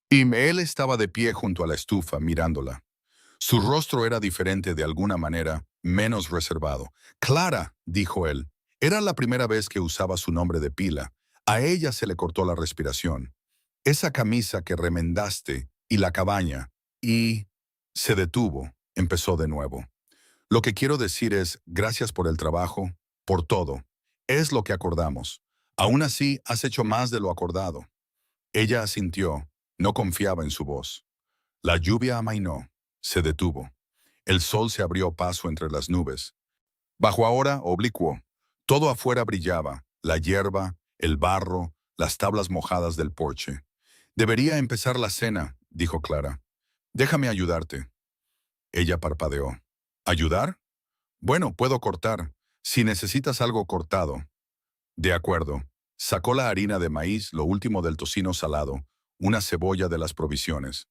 Y él estaba de pie junto a la estufa, mirándola. Su rostro era diferente de alguna manera, menos reservado. Clara, dijo él. Era la primera vez que usaba su nombre de pila. A ella se le cortó la respiración. Esa camisa que remendaste y la cabaña. Y se detuvo. Empezó de nuevo. Lo que quiero decir es, gracias por el trabajo, por todo. Es lo que acordamos. Aún así, has hecho más de lo acordado. Ella asintió. No confiaba en su voz. La lluvia amainó. Se detuvo. El sol se abrió paso entre las nubes. Bajo ahora, oblicuo. Todo afuera brillaba. La hierba, el barro, las tablas mojadas del porche. Debería empezar la cena, dijo Clara. Déjame ayudarte. Ella parpadeó. ¿Ayudar? Bueno, puedo cortar. Si necesitas algo cortado. De acuerdo. Sacó la harina de maíz, lo último del tocino salado, una cebolla de las provisiones.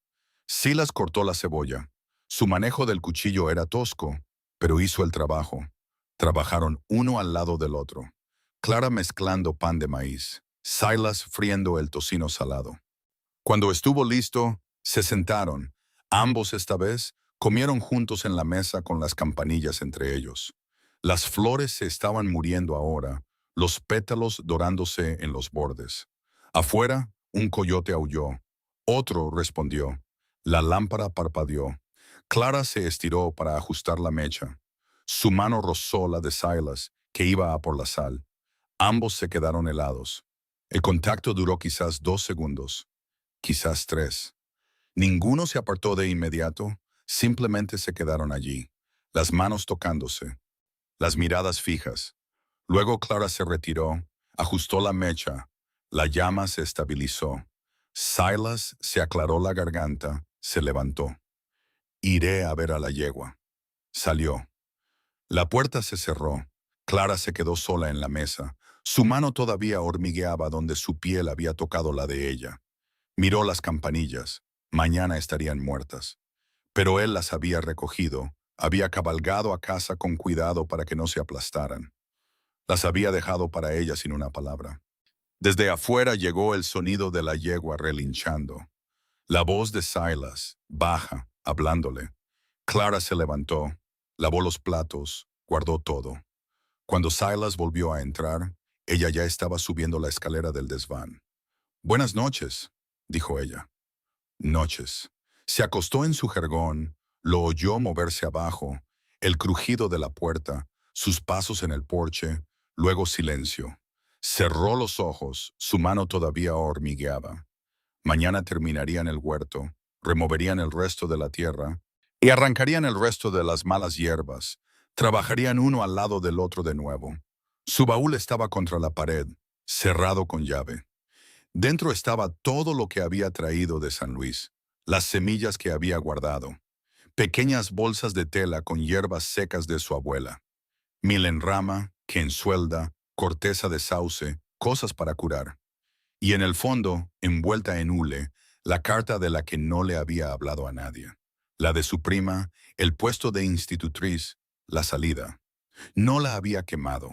Silas cortó la cebolla. Su manejo del cuchillo era tosco, pero hizo el trabajo. Trabajaron uno al lado del otro. Clara mezclando pan de maíz, Silas friendo el tocino salado. Cuando estuvo listo, se sentaron. Ambos esta vez comieron juntos en la mesa con las campanillas entre ellos. Las flores se estaban muriendo ahora, los pétalos dorándose en los bordes. Afuera, un coyote aulló. Otro respondió. La lámpara parpadeó. Clara se estiró para ajustar la mecha. Su mano rozó la de Silas, que iba a por la sal. Ambos se quedaron helados. El contacto duró quizás 2 segundos, quizás 3. Ninguno se apartó de inmediato, simplemente se quedaron allí, las manos tocándose, las miradas fijas. Luego Clara se retiró, ajustó la mecha, la llama se estabilizó. Silas se aclaró la garganta, se levantó. Iré a ver a la yegua. Salió. La puerta se cerró. Clara se quedó sola en la mesa. Su mano todavía hormigueaba donde su piel había tocado la de ella. Miró las campanillas. Mañana estarían muertas. Pero él las había recogido. Había cabalgado a casa con cuidado para que no se aplastaran. Las había dejado para ella sin una palabra. Desde afuera llegó el sonido de la yegua relinchando. La voz de Silas, baja, hablándole. Clara se levantó, lavó los platos, guardó todo. Cuando Silas volvió a entrar, ella ya estaba subiendo la escalera del desván. «Buenas noches», dijo ella. Noches. Se acostó en su jergón, lo oyó moverse abajo, el crujido de la puerta, sus pasos en el porche, luego silencio. Cerró los ojos, su mano todavía hormigueaba. Mañana terminarían el huerto, removerían el resto de la tierra y arrancarían el resto de las malas hierbas. Trabajarían uno al lado del otro de nuevo. Su baúl estaba contra la pared, cerrado con llave. Dentro estaba todo lo que había traído de San Luis, las semillas que había guardado, pequeñas bolsas de tela con hierbas secas de su abuela, milenrama, quensuelda, corteza de sauce, cosas para curar. Y en el fondo, envuelta en hule, la carta de la que no le había hablado a nadie. La de su prima, el puesto de institutriz, la salida. No la había quemado.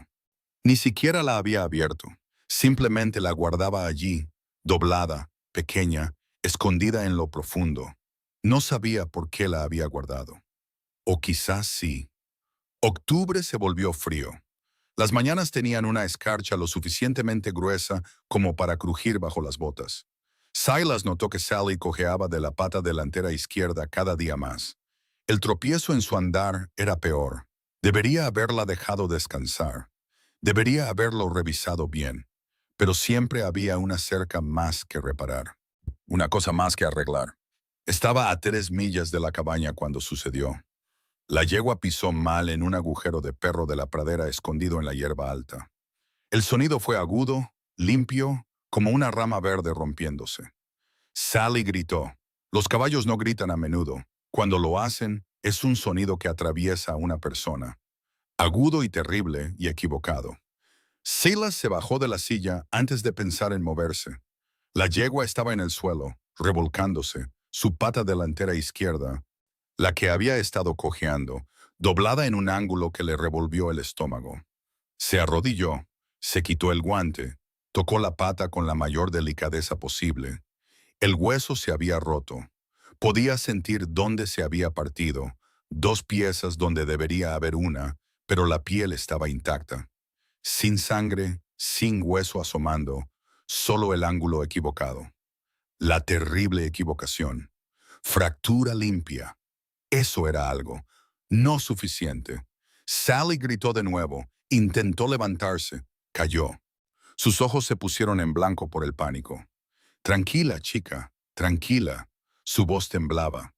Ni siquiera la había abierto. Simplemente la guardaba allí, doblada, pequeña, escondida en lo profundo. No sabía por qué la había guardado. O quizás sí. Octubre se volvió frío. Las mañanas tenían una escarcha lo suficientemente gruesa como para crujir bajo las botas. Silas notó que Sally cojeaba de la pata delantera izquierda cada día más. El tropiezo en su andar era peor. Debería haberla dejado descansar. Debería haberlo revisado bien. Pero siempre había una cerca más que reparar. Una cosa más que arreglar. Estaba a 3 millas de la cabaña cuando sucedió. La yegua pisó mal en un agujero de perro de la pradera escondido en la hierba alta. El sonido fue agudo, limpio, como una rama verde rompiéndose. Sally gritó. Los caballos no gritan a menudo. Cuando lo hacen, es un sonido que atraviesa a una persona. Agudo y terrible y equivocado. Silas se bajó de la silla antes de pensar en moverse. La yegua estaba en el suelo, revolcándose, su pata delantera izquierda, la que había estado cojeando, doblada en un ángulo que le revolvió el estómago. Se arrodilló, se quitó el guante, Tocó la pata con la mayor delicadeza posible. El hueso se había roto. Podía sentir dónde se había partido, dos piezas donde debería haber una, pero la piel estaba intacta. Sin sangre, sin hueso asomando, solo el ángulo equivocado. La terrible equivocación. Fractura limpia. Eso era algo. No suficiente. Sally gritó de nuevo, intentó levantarse, cayó. Sus ojos se pusieron en blanco por el pánico. Tranquila, chica, tranquila. Su voz temblaba.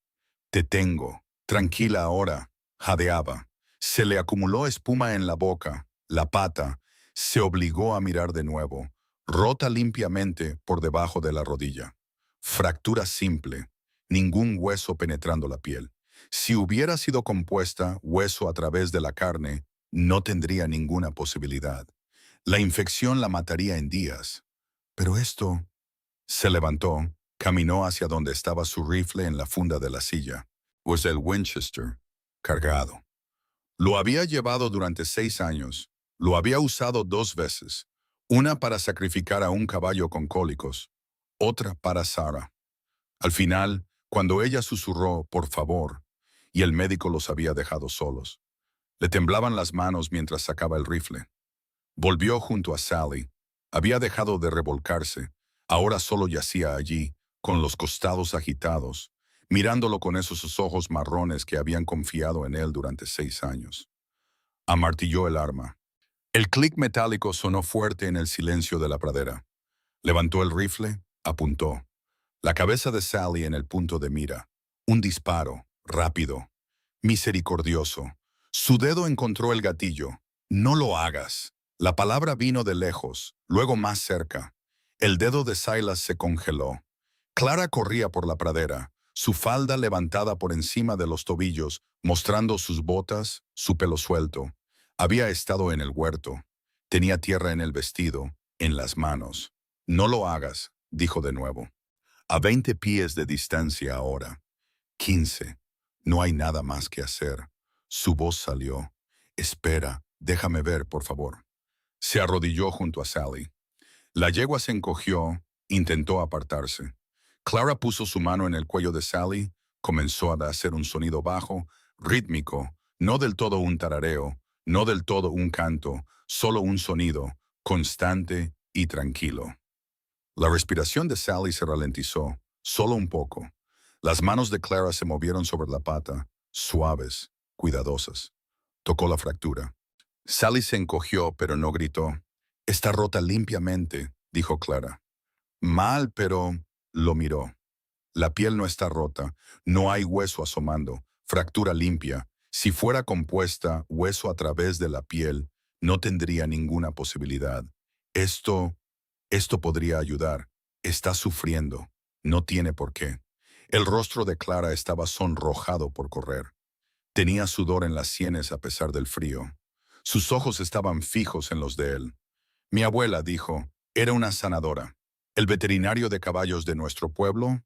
Te tengo. Tranquila ahora. Jadeaba. Se le acumuló espuma en la boca, la pata. Se obligó a mirar de nuevo, rota limpiamente por debajo de la rodilla. Fractura simple. Ningún hueso penetrando la piel. Si hubiera sido compuesta hueso a través de la carne, no tendría ninguna posibilidad. La infección la mataría en días. Pero esto... Se levantó, caminó hacia donde estaba su rifle en la funda de la silla. Pues el Winchester, cargado. Lo había llevado durante 6 años. Lo había usado 2 veces. Una para sacrificar a un caballo con cólicos. Otra para Sarah. Al final, cuando ella susurró, por favor, y el médico los había dejado solos. Le temblaban las manos mientras sacaba el rifle. Volvió junto a Sally. Había dejado de revolcarse. Ahora solo yacía allí, con los costados agitados, mirándolo con esos ojos marrones que habían confiado en él durante 6 años. Amartilló el arma. El clic metálico sonó fuerte en el silencio de la pradera. Levantó el rifle, apuntó. La cabeza de Sally en el punto de mira. Un disparo, rápido, misericordioso. Su dedo encontró el gatillo. No lo hagas. La palabra vino de lejos, luego más cerca. El dedo de Silas se congeló. Clara corría por la pradera, su falda levantada por encima de los tobillos, mostrando sus botas, su pelo suelto. Había estado en el huerto. Tenía tierra en el vestido, en las manos. No lo hagas, dijo de nuevo. A 20 pies de distancia ahora. 15. No hay nada más que hacer. Su voz salió. Espera, déjame ver, por favor. Se arrodilló junto a Sally. La yegua se encogió, intentó apartarse. Clara puso su mano en el cuello de Sally, comenzó a hacer un sonido bajo, rítmico, no del todo un tarareo, no del todo un canto, solo un sonido, constante y tranquilo. La respiración de Sally se ralentizó, solo un poco. Las manos de Clara se movieron sobre la pata, suaves, cuidadosas. Tocó la fractura. Sally se encogió, pero no gritó. Está rota limpiamente, dijo Clara. Mal, pero... Lo miró. La piel no está rota, no hay hueso asomando, fractura limpia. Si fuera compuesta hueso a través de la piel, no tendría ninguna posibilidad. Esto podría ayudar. Está sufriendo. No tiene por qué. El rostro de Clara estaba sonrojado por correr. Tenía sudor en las sienes a pesar del frío. Sus ojos estaban fijos en los de él. Mi abuela, dijo, era una sanadora. El veterinario de caballos de nuestro pueblo.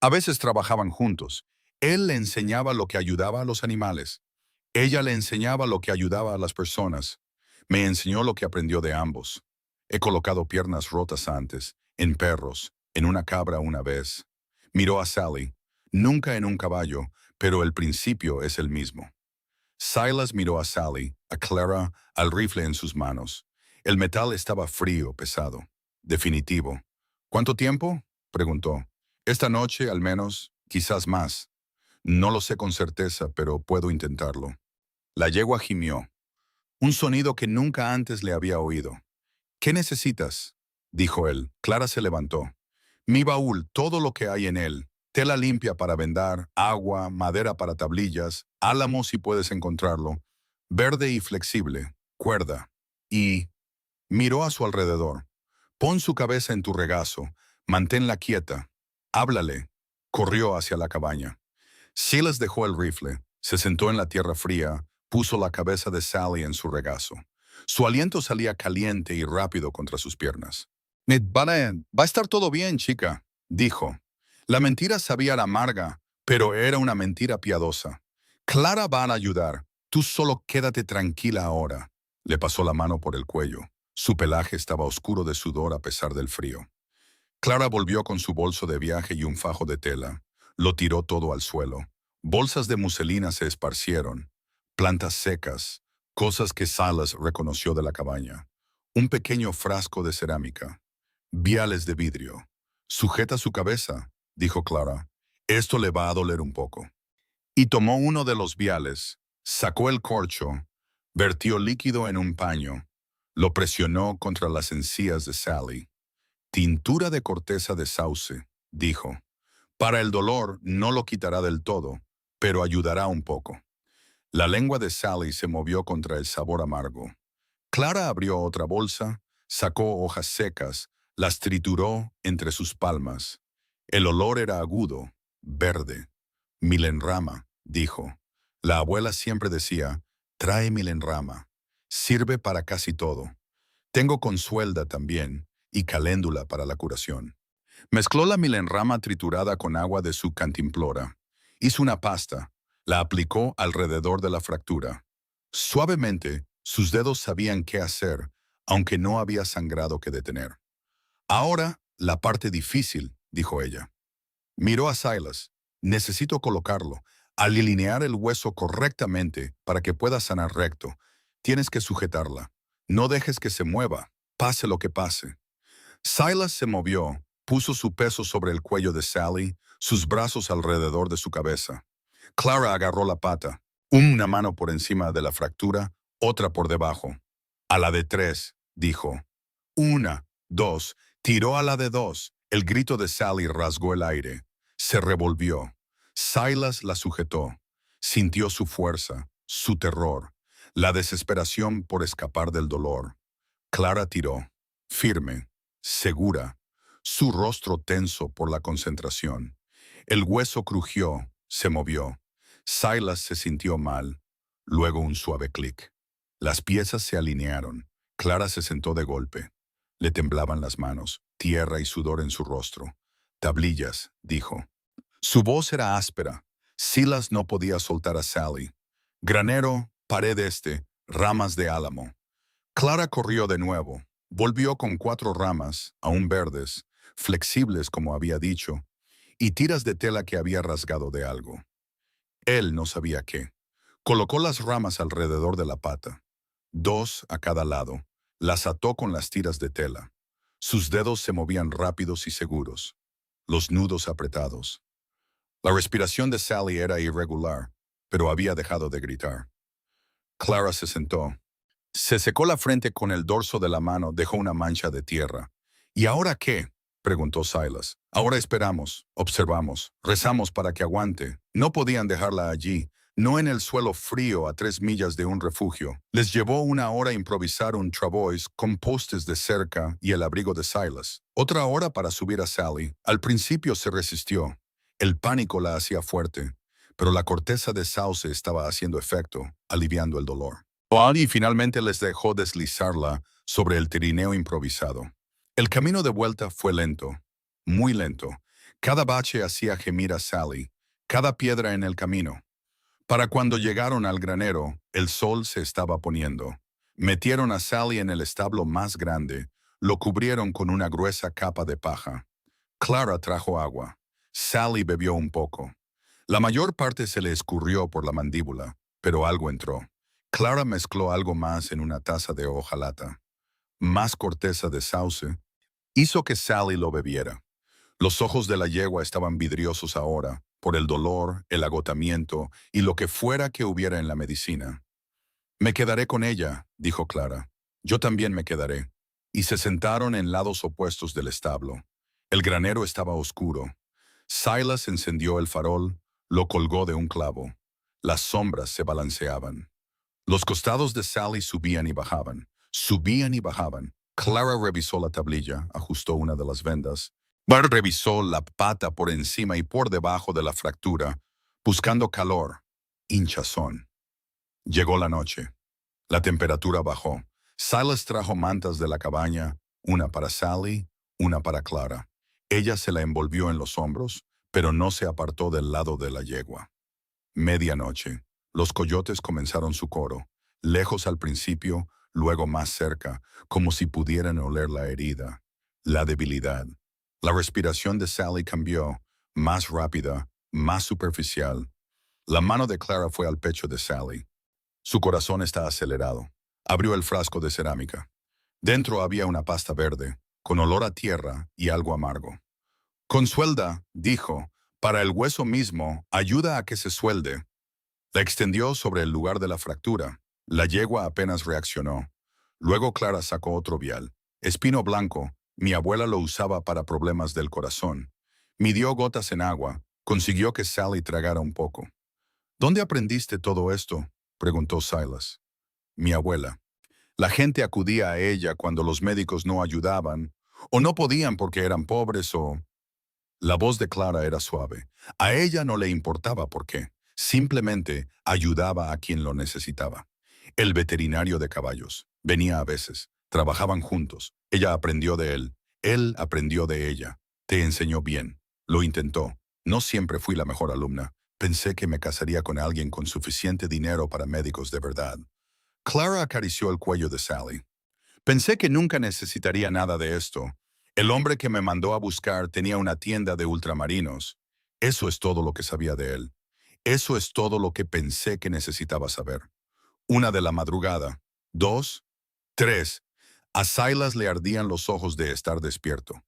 A veces trabajaban juntos. Él le enseñaba lo que ayudaba a los animales. Ella le enseñaba lo que ayudaba a las personas. Me enseñó lo que aprendió de ambos. He colocado piernas rotas antes, en perros, en una cabra una vez. Miró a Sally. Nunca en un caballo, pero el principio es el mismo. Silas miró a Sally, a Clara, al rifle en sus manos. El metal estaba frío, pesado. Definitivo. ¿Cuánto tiempo? Preguntó. Esta noche, al menos, quizás más. No lo sé con certeza, pero puedo intentarlo. La yegua gimió. Un sonido que nunca antes le había oído. ¿Qué necesitas? Dijo él. Clara se levantó. Mi baúl, todo lo que hay en él. Tela limpia para vendar, agua, madera para tablillas, álamo si puedes encontrarlo, verde y flexible, cuerda. Y... miró a su alrededor. Pon su cabeza en tu regazo, manténla quieta. Háblale. Corrió hacia la cabaña. Silas dejó el rifle, se sentó en la tierra fría, puso la cabeza de Sally en su regazo. Su aliento salía caliente y rápido contra sus piernas. Va a estar todo bien, chica, dijo. La mentira sabía amarga, pero era una mentira piadosa. Clara va a ayudar. Tú solo quédate tranquila ahora. Le pasó la mano por el cuello. Su pelaje estaba oscuro de sudor a pesar del frío. Clara volvió con su bolso de viaje y un fajo de tela. Lo tiró todo al suelo. Bolsas de muselina se esparcieron. Plantas secas, cosas que Silas reconoció de la cabaña. Un pequeño frasco de cerámica. Viales de vidrio. Sujeta su cabeza, dijo Clara. Esto le va a doler un poco. Y tomó uno de los viales, sacó el corcho, vertió líquido en un paño, lo presionó contra las encías de Sally. Tintura de corteza de sauce, dijo. Para el dolor no lo quitará del todo, pero ayudará un poco. La lengua de Sally se movió contra el sabor amargo. Clara abrió otra bolsa, sacó hojas secas, las trituró entre sus palmas. El olor era agudo, verde. Milenrama, dijo. La abuela siempre decía, trae milenrama. Sirve para casi todo. Tengo consuelda también y caléndula para la curación. Mezcló la milenrama triturada con agua de su cantimplora. Hizo una pasta. La aplicó alrededor de la fractura. Suavemente, sus dedos sabían qué hacer, aunque no había sangrado que detener. Ahora, la parte difícil, dijo ella. Miró a Silas. Necesito colocarlo. Alinear el hueso correctamente para que pueda sanar recto. Tienes que sujetarla. No dejes que se mueva, pase lo que pase. Silas se movió, puso su peso sobre el cuello de Sally, sus brazos alrededor de su cabeza. Clara agarró la pata, una mano por encima de la fractura, otra por debajo. A la de 3, dijo. 1, 2, tiró a la de 2. El grito de Sally rasgó el aire. Se revolvió. Silas la sujetó. Sintió su fuerza, su terror, la desesperación por escapar del dolor. Clara tiró, firme, segura, su rostro tenso por la concentración. El hueso crujió, se movió. Silas se sintió mal, luego un suave clic. Las piezas se alinearon. Clara se sentó de golpe. Le temblaban las manos, tierra y sudor en su rostro. Tablillas, dijo. Su voz era áspera. Silas no podía soltar a Sally. Granero, pared ramas de álamo. Clara corrió de nuevo. Volvió con 4 ramas, aún verdes, flexibles como había dicho, y tiras de tela que había rasgado de algo. Él no sabía qué. Colocó las ramas alrededor de la pata, 2 a cada lado. Las ató con las tiras de tela. Sus dedos se movían rápidos y seguros, los nudos apretados. La respiración de Sally era irregular, pero había dejado de gritar. Clara se sentó. Se secó la frente con el dorso de la mano, dejó una mancha de tierra. ¿Y ahora qué?, preguntó Silas. Ahora esperamos, observamos, rezamos para que aguante. No podían dejarla allí, no en el suelo frío a 3 millas de un refugio. Les llevó 1 hora improvisar un travois con postes de cerca y el abrigo de Silas. Otra hora para subir a Sally. Al principio se resistió. El pánico la hacía fuerte, pero la corteza de sauce estaba haciendo efecto, aliviando el dolor. Y finalmente les dejó deslizarla sobre el trineo improvisado. El camino de vuelta fue lento, muy lento. Cada bache hacía gemir a Sally, cada piedra en el camino. Para cuando llegaron al granero, el sol se estaba poniendo. Metieron a Sally en el establo más grande, lo cubrieron con una gruesa capa de paja. Clara trajo agua. Sally bebió un poco. La mayor parte se le escurrió por la mandíbula, pero algo entró. Clara mezcló algo más en una taza de hojalata. Más corteza de sauce. Hizo que Sally lo bebiera. Los ojos de la yegua estaban vidriosos ahora, por el dolor, el agotamiento y lo que fuera que hubiera en la medicina. Me quedaré con ella, dijo Clara. Yo también me quedaré. Y se sentaron en lados opuestos del establo. El granero estaba oscuro. Silas encendió el farol, lo colgó de un clavo. Las sombras se balanceaban. Los costados de Sally subían y bajaban. Subían y bajaban. Clara revisó la tablilla, ajustó una de las vendas. Bart revisó la pata por encima y por debajo de la fractura, buscando calor, hinchazón. Llegó la noche. La temperatura bajó. Silas trajo mantas de la cabaña, una para Sally, una para Clara. Ella se la envolvió en los hombros, pero no se apartó del lado de la yegua. Medianoche. Los coyotes comenzaron su coro, lejos al principio, luego más cerca, como si pudieran oler la herida, la debilidad. La respiración de Sally cambió, más rápida, más superficial. La mano de Clara fue al pecho de Sally. Su corazón está acelerado. Abrió el frasco de cerámica. Dentro había una pasta verde, con olor a tierra y algo amargo. Consuelda, dijo, para el hueso mismo, ayuda a que se suelde. La extendió sobre el lugar de la fractura. La yegua apenas reaccionó. Luego Clara sacó otro vial. Espino blanco, mi abuela lo usaba para problemas del corazón. Midió gotas en agua, consiguió que Sally tragara un poco. ¿Dónde aprendiste todo esto?, preguntó Silas. Mi abuela. La gente acudía a ella cuando los médicos no ayudaban, o no podían porque eran pobres o... La voz de Clara era suave. A ella no le importaba por qué. Simplemente ayudaba a quien lo necesitaba. El veterinario de caballos. Venía a veces. Trabajaban juntos. Ella aprendió de él. Él aprendió de ella. Te enseñó bien. Lo intentó. No siempre fui la mejor alumna. Pensé que me casaría con alguien con suficiente dinero para médicos de verdad. Clara acarició el cuello de Sally. Pensé que nunca necesitaría nada de esto. El hombre que me mandó a buscar tenía una tienda de ultramarinos. Eso es todo lo que sabía de él. Eso es todo lo que pensé que necesitaba saber. 1 de la madrugada. 2, 3. A Silas le ardían los ojos de estar despierto.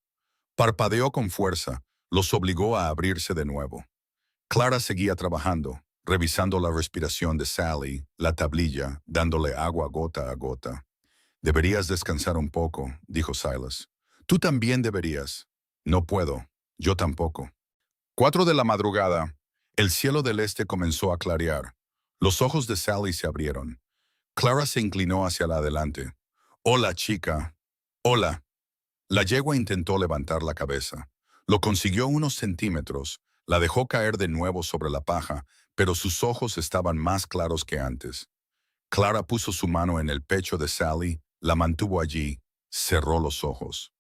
Parpadeó con fuerza, los obligó a abrirse de nuevo. Clara seguía trabajando, revisando la respiración de Sally, la tablilla, dándole agua gota a gota. Deberías descansar un poco, dijo Silas. Tú también deberías. No puedo. Yo tampoco. 4 de la madrugada. El cielo del este comenzó a clarear. Los ojos de Sally se abrieron. Clara se inclinó hacia la adelante. Hola, chica. Hola. La yegua intentó levantar la cabeza. Lo consiguió unos centímetros. La dejó caer de nuevo sobre la paja, pero sus ojos estaban más claros que antes. Clara puso su mano en el pecho de Sally, la mantuvo allí, cerró los ojos.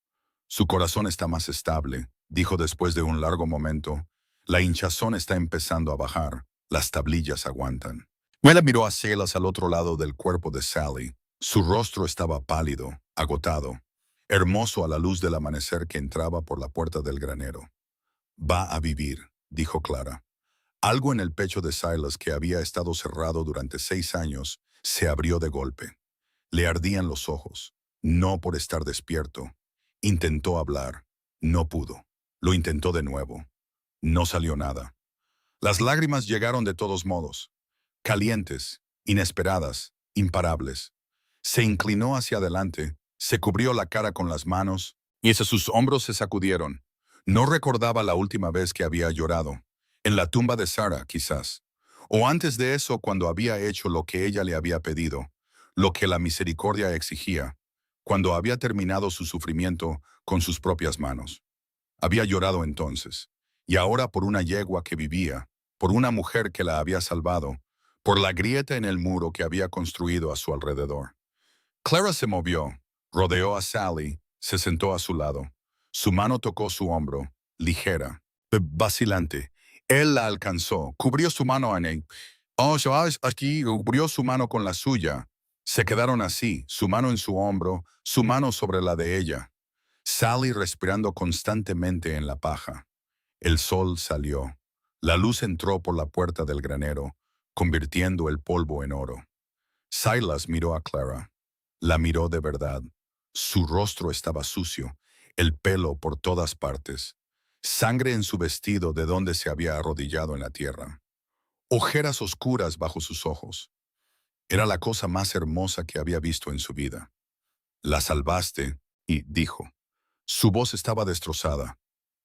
Su corazón está más estable, dijo después de un largo momento. La hinchazón está empezando a bajar, las tablillas aguantan. Muela miró a Silas al otro lado del cuerpo de Sally. Su rostro estaba pálido, agotado, hermoso a la luz del amanecer que entraba por la puerta del granero. Va a vivir, dijo Clara. Algo en el pecho de Silas, que había estado cerrado durante 6 años, se abrió de golpe. Le ardían los ojos, no por estar despierto. Intentó hablar, no pudo. Lo intentó de nuevo. No salió nada. Las lágrimas llegaron de todos modos, calientes, inesperadas, imparables. Se inclinó hacia adelante, se cubrió la cara con las manos y sus hombros se sacudieron. No recordaba la última vez que había llorado. En la tumba de Sara, quizás. O antes de eso, cuando había hecho lo que ella le había pedido, lo que la misericordia exigía, cuando había terminado su sufrimiento con sus propias manos. Había llorado entonces, y ahora por una yegua que vivía, por una mujer que la había salvado, por la grieta en el muro que había construido a su alrededor. Clara se movió, rodeó a Sally, se sentó a su lado. Su mano tocó su hombro, ligera, vacilante. Él la alcanzó, cubrió su mano en él. Oh, aquí cubrió su mano con la suya. Se quedaron así, su mano en su hombro, su mano sobre la de ella. Sally respirando constantemente en la paja. El sol salió. La luz entró por la puerta del granero, convirtiendo el polvo en oro. Silas miró a Clara. La miró de verdad. Su rostro estaba sucio, el pelo por todas partes, sangre en su vestido de donde se había arrodillado en la tierra, ojeras oscuras bajo sus ojos. Era la cosa más hermosa que había visto en su vida. La salvaste, y dijo. Su voz estaba destrozada.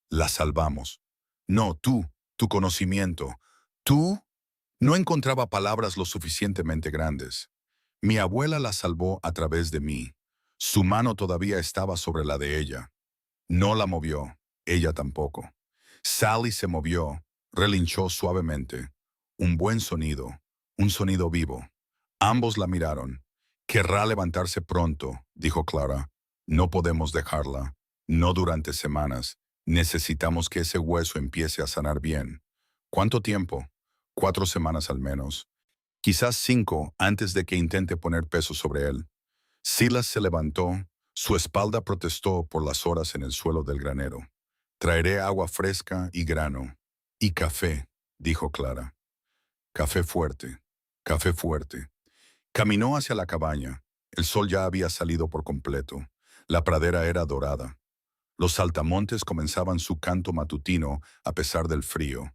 La salvamos. No, tú, tu conocimiento. Tú no encontraba palabras lo suficientemente grandes. Mi abuela la salvó a través de mí. Su mano todavía estaba sobre la de ella. No la movió, ella tampoco. Sally se movió, relinchó suavemente. Un buen sonido, un sonido vivo. Ambos la miraron. Querrá levantarse pronto, dijo Clara. No podemos dejarla. No durante semanas. Necesitamos que ese hueso empiece a sanar bien. ¿Cuánto tiempo? 4 semanas al menos. Quizás 5 antes de que intente poner peso sobre él. Silas se levantó, su espalda protestó por las horas en el suelo del granero. Traeré agua fresca y grano. Y café, dijo Clara. Café fuerte, café fuerte. Caminó hacia la cabaña. El sol ya había salido por completo. La pradera era dorada. Los saltamontes comenzaban su canto matutino a pesar del frío.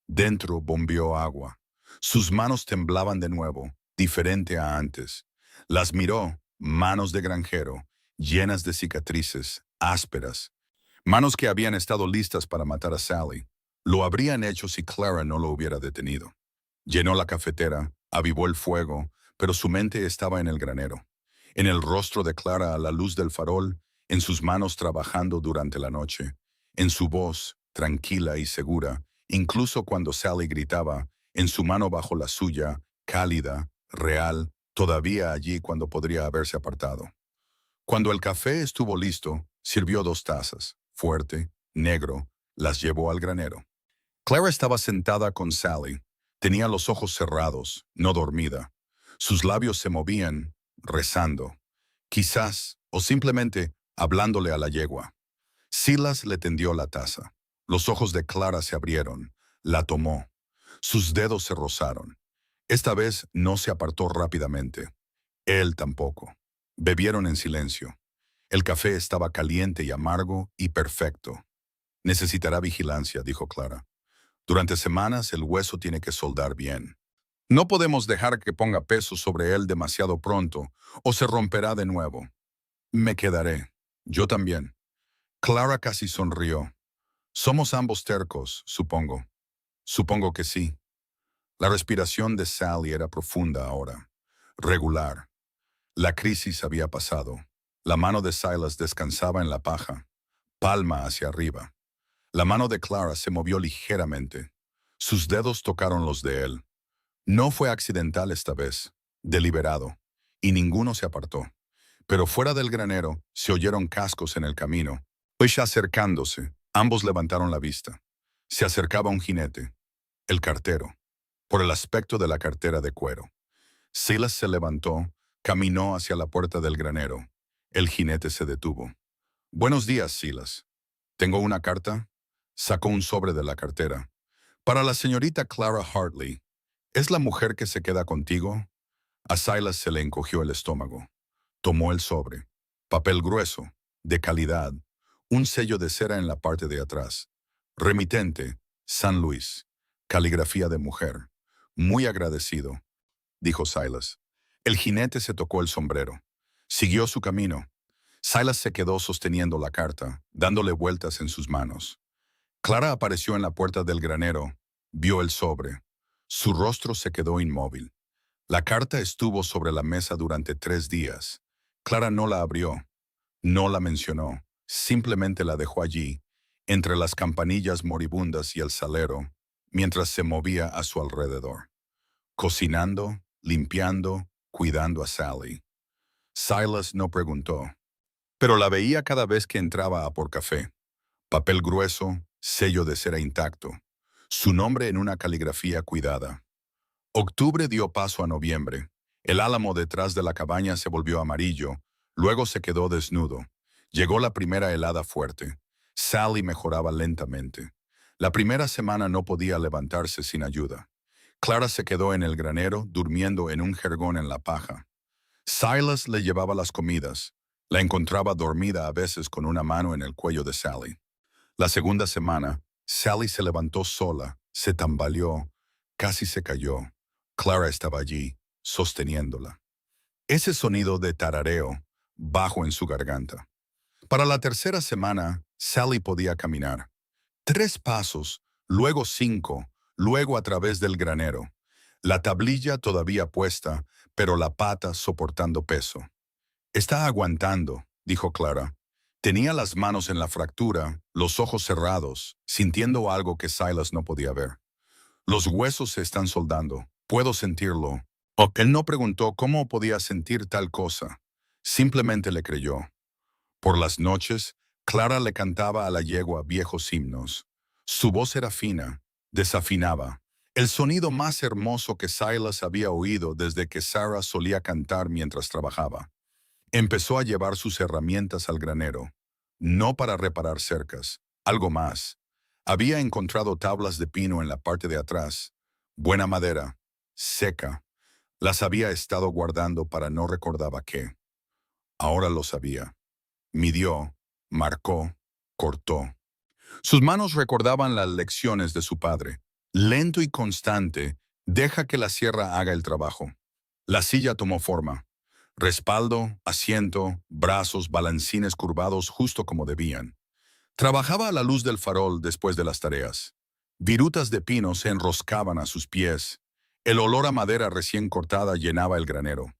Dentro bombeó agua. Sus manos temblaban de nuevo, diferente a antes. Las miró, manos de granjero, llenas de cicatrices, ásperas. Manos que habían estado listas para matar a Sally. Lo habrían hecho si Clara no lo hubiera detenido. Llenó la cafetera, avivó el fuego, pero su mente estaba en el granero. En el rostro de Clara a la luz del farol, en sus manos trabajando durante la noche, en su voz, tranquila y segura, incluso cuando Sally gritaba, en su mano bajo la suya, cálida, real, todavía allí cuando podría haberse apartado. Cuando el café estuvo listo, sirvió 2 tazas, fuerte, negro, las llevó al granero. Clara estaba sentada con Sally. Tenía los ojos cerrados, no dormida. Sus labios se movían, rezando. Quizás, o simplemente, hablándole a la yegua. Silas le tendió la taza. Los ojos de Clara se abrieron. La tomó. Sus dedos se rozaron. Esta vez no se apartó rápidamente. Él tampoco. Bebieron en silencio. El café estaba caliente y amargo y perfecto. Necesitará vigilancia, dijo Clara. Durante semanas el hueso tiene que soldar bien. No podemos dejar que ponga peso sobre él demasiado pronto o se romperá de nuevo. Me quedaré. Yo también. Clara casi sonrió. Somos ambos tercos, supongo. Supongo que sí. La respiración de Sally era profunda ahora. Regular. La crisis había pasado. La mano de Silas descansaba en la paja, palma hacia arriba. La mano de Clara se movió ligeramente. Sus dedos tocaron los de él. No fue accidental esta vez, deliberado, y ninguno se apartó. Pero fuera del granero se oyeron cascos en el camino. Pues acercándose, ambos levantaron la vista. Se acercaba un jinete, el cartero, por el aspecto de la cartera de cuero. Silas se levantó, caminó hacia la puerta del granero. El jinete se detuvo. Buenos días, Silas. ¿Tengo una carta? Sacó un sobre de la cartera. Para la señorita Clara Hartley. ¿Es la mujer que se queda contigo? A Silas se le encogió el estómago. Tomó el sobre. Papel grueso, de calidad, un sello de cera en la parte de atrás. Remitente, San Luis. Caligrafía de mujer. Muy agradecido, dijo Silas. El jinete se tocó el sombrero. Siguió su camino. Silas se quedó sosteniendo la carta, dándole vueltas en sus manos. Clara apareció en la puerta del granero. Vio el sobre. Su rostro se quedó inmóvil. La carta estuvo sobre la mesa durante 3 días. Clara no la abrió, no la mencionó, simplemente la dejó allí, entre las campanillas moribundas y el salero, mientras se movía a su alrededor. Cocinando, limpiando, cuidando a Sally. Silas no preguntó, pero la veía cada vez que entraba a por café. Papel grueso, sello de cera intacto, su nombre en una caligrafía cuidada. Octubre dio paso a noviembre. El álamo detrás de la cabaña se volvió amarillo, luego se quedó desnudo. Llegó la primera helada fuerte. Sally mejoraba lentamente. La primera semana no podía levantarse sin ayuda. Clara se quedó en el granero, durmiendo en un jergón en la paja. Silas le llevaba las comidas. La encontraba dormida a veces con una mano en el cuello de Sally. La segunda semana, Sally se levantó sola, se tambaleó, casi se cayó. Clara estaba allí, sosteniéndola. Ese sonido de tarareo, bajo en su garganta. Para la tercera semana, Sally podía caminar. 3 pasos, luego 5, luego a través del granero. La tablilla todavía puesta, pero la pata soportando peso. Está aguantando, dijo Clara. Tenía las manos en la fractura, los ojos cerrados, sintiendo algo que Silas no podía ver. Los huesos se están soldando. Puedo sentirlo. Él no preguntó cómo podía sentir tal cosa. Simplemente le creyó. Por las noches, Clara le cantaba a la yegua viejos himnos. Su voz era fina, desafinaba. El sonido más hermoso que Silas había oído desde que Sarah solía cantar mientras trabajaba. Empezó a llevar sus herramientas al granero, no para reparar cercas, algo más. Había encontrado tablas de pino en la parte de atrás, buena madera, seca. Las había estado guardando para no recordaba qué. Ahora lo sabía. Midió, marcó, cortó. Sus manos recordaban las lecciones de su padre. Lento y constante, deja que la sierra haga el trabajo. La silla tomó forma. Respaldo, asiento, brazos, balancines curvados justo como debían. Trabajaba a la luz del farol después de las tareas. Virutas de pino se enroscaban a sus pies. El olor a madera recién cortada llenaba el granero.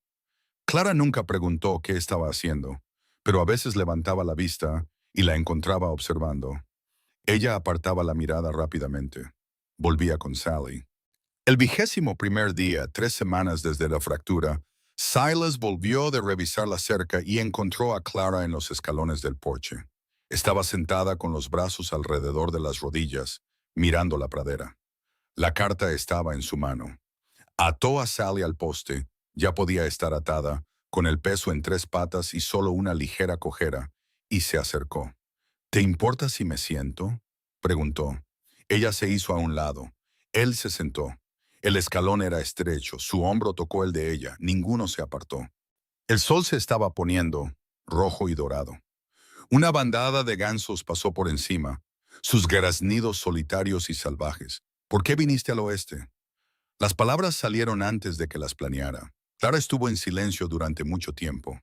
Clara nunca preguntó qué estaba haciendo, pero a veces levantaba la vista y la encontraba observando. Ella apartaba la mirada rápidamente. Volvía con Sally. El 21º día, 3 semanas desde la fractura, Silas volvió de revisar la cerca y encontró a Clara en los escalones del porche. Estaba sentada con los brazos alrededor de las rodillas, mirando la pradera. La carta estaba en su mano. Ató a Sally al poste, ya podía estar atada, con el peso en 3 patas y solo una ligera cojera, y se acercó. ¿Te importa si me siento?, preguntó. Ella se hizo a un lado. Él se sentó. El escalón era estrecho, su hombro tocó el de ella, ninguno se apartó. El sol se estaba poniendo, rojo y dorado. Una bandada de gansos pasó por encima, sus graznidos solitarios y salvajes. ¿Por qué viniste al oeste? Las palabras salieron antes de que las planeara. Clara estuvo en silencio durante mucho tiempo.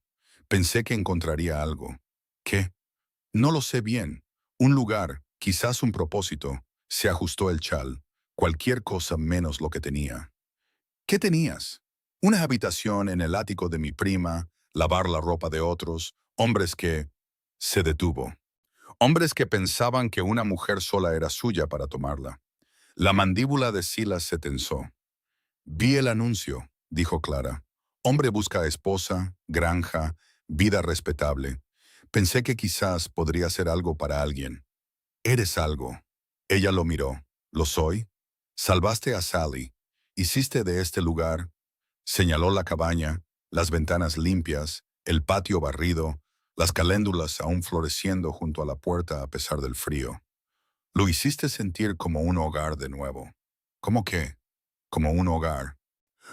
Pensé que encontraría algo. ¿Qué? No lo sé bien. Un lugar, quizás un propósito. Se ajustó el chal. Cualquier cosa menos lo que tenía. ¿Qué tenías? Una habitación en el ático de mi prima, lavar la ropa de otros, hombres que... Se detuvo. Hombres que pensaban que una mujer sola era suya para tomarla. La mandíbula de Silas se tensó. Vi el anuncio, dijo Clara. Hombre busca esposa, granja, vida respetable. Pensé que quizás podría ser algo para alguien. Eres algo. Ella lo miró. ¿Lo soy? Salvaste a Sally. Hiciste de este lugar. Señaló la cabaña, las ventanas limpias, el patio barrido, las caléndulas aún floreciendo junto a la puerta a pesar del frío. Lo hiciste sentir como un hogar de nuevo. ¿Cómo qué? Como un hogar.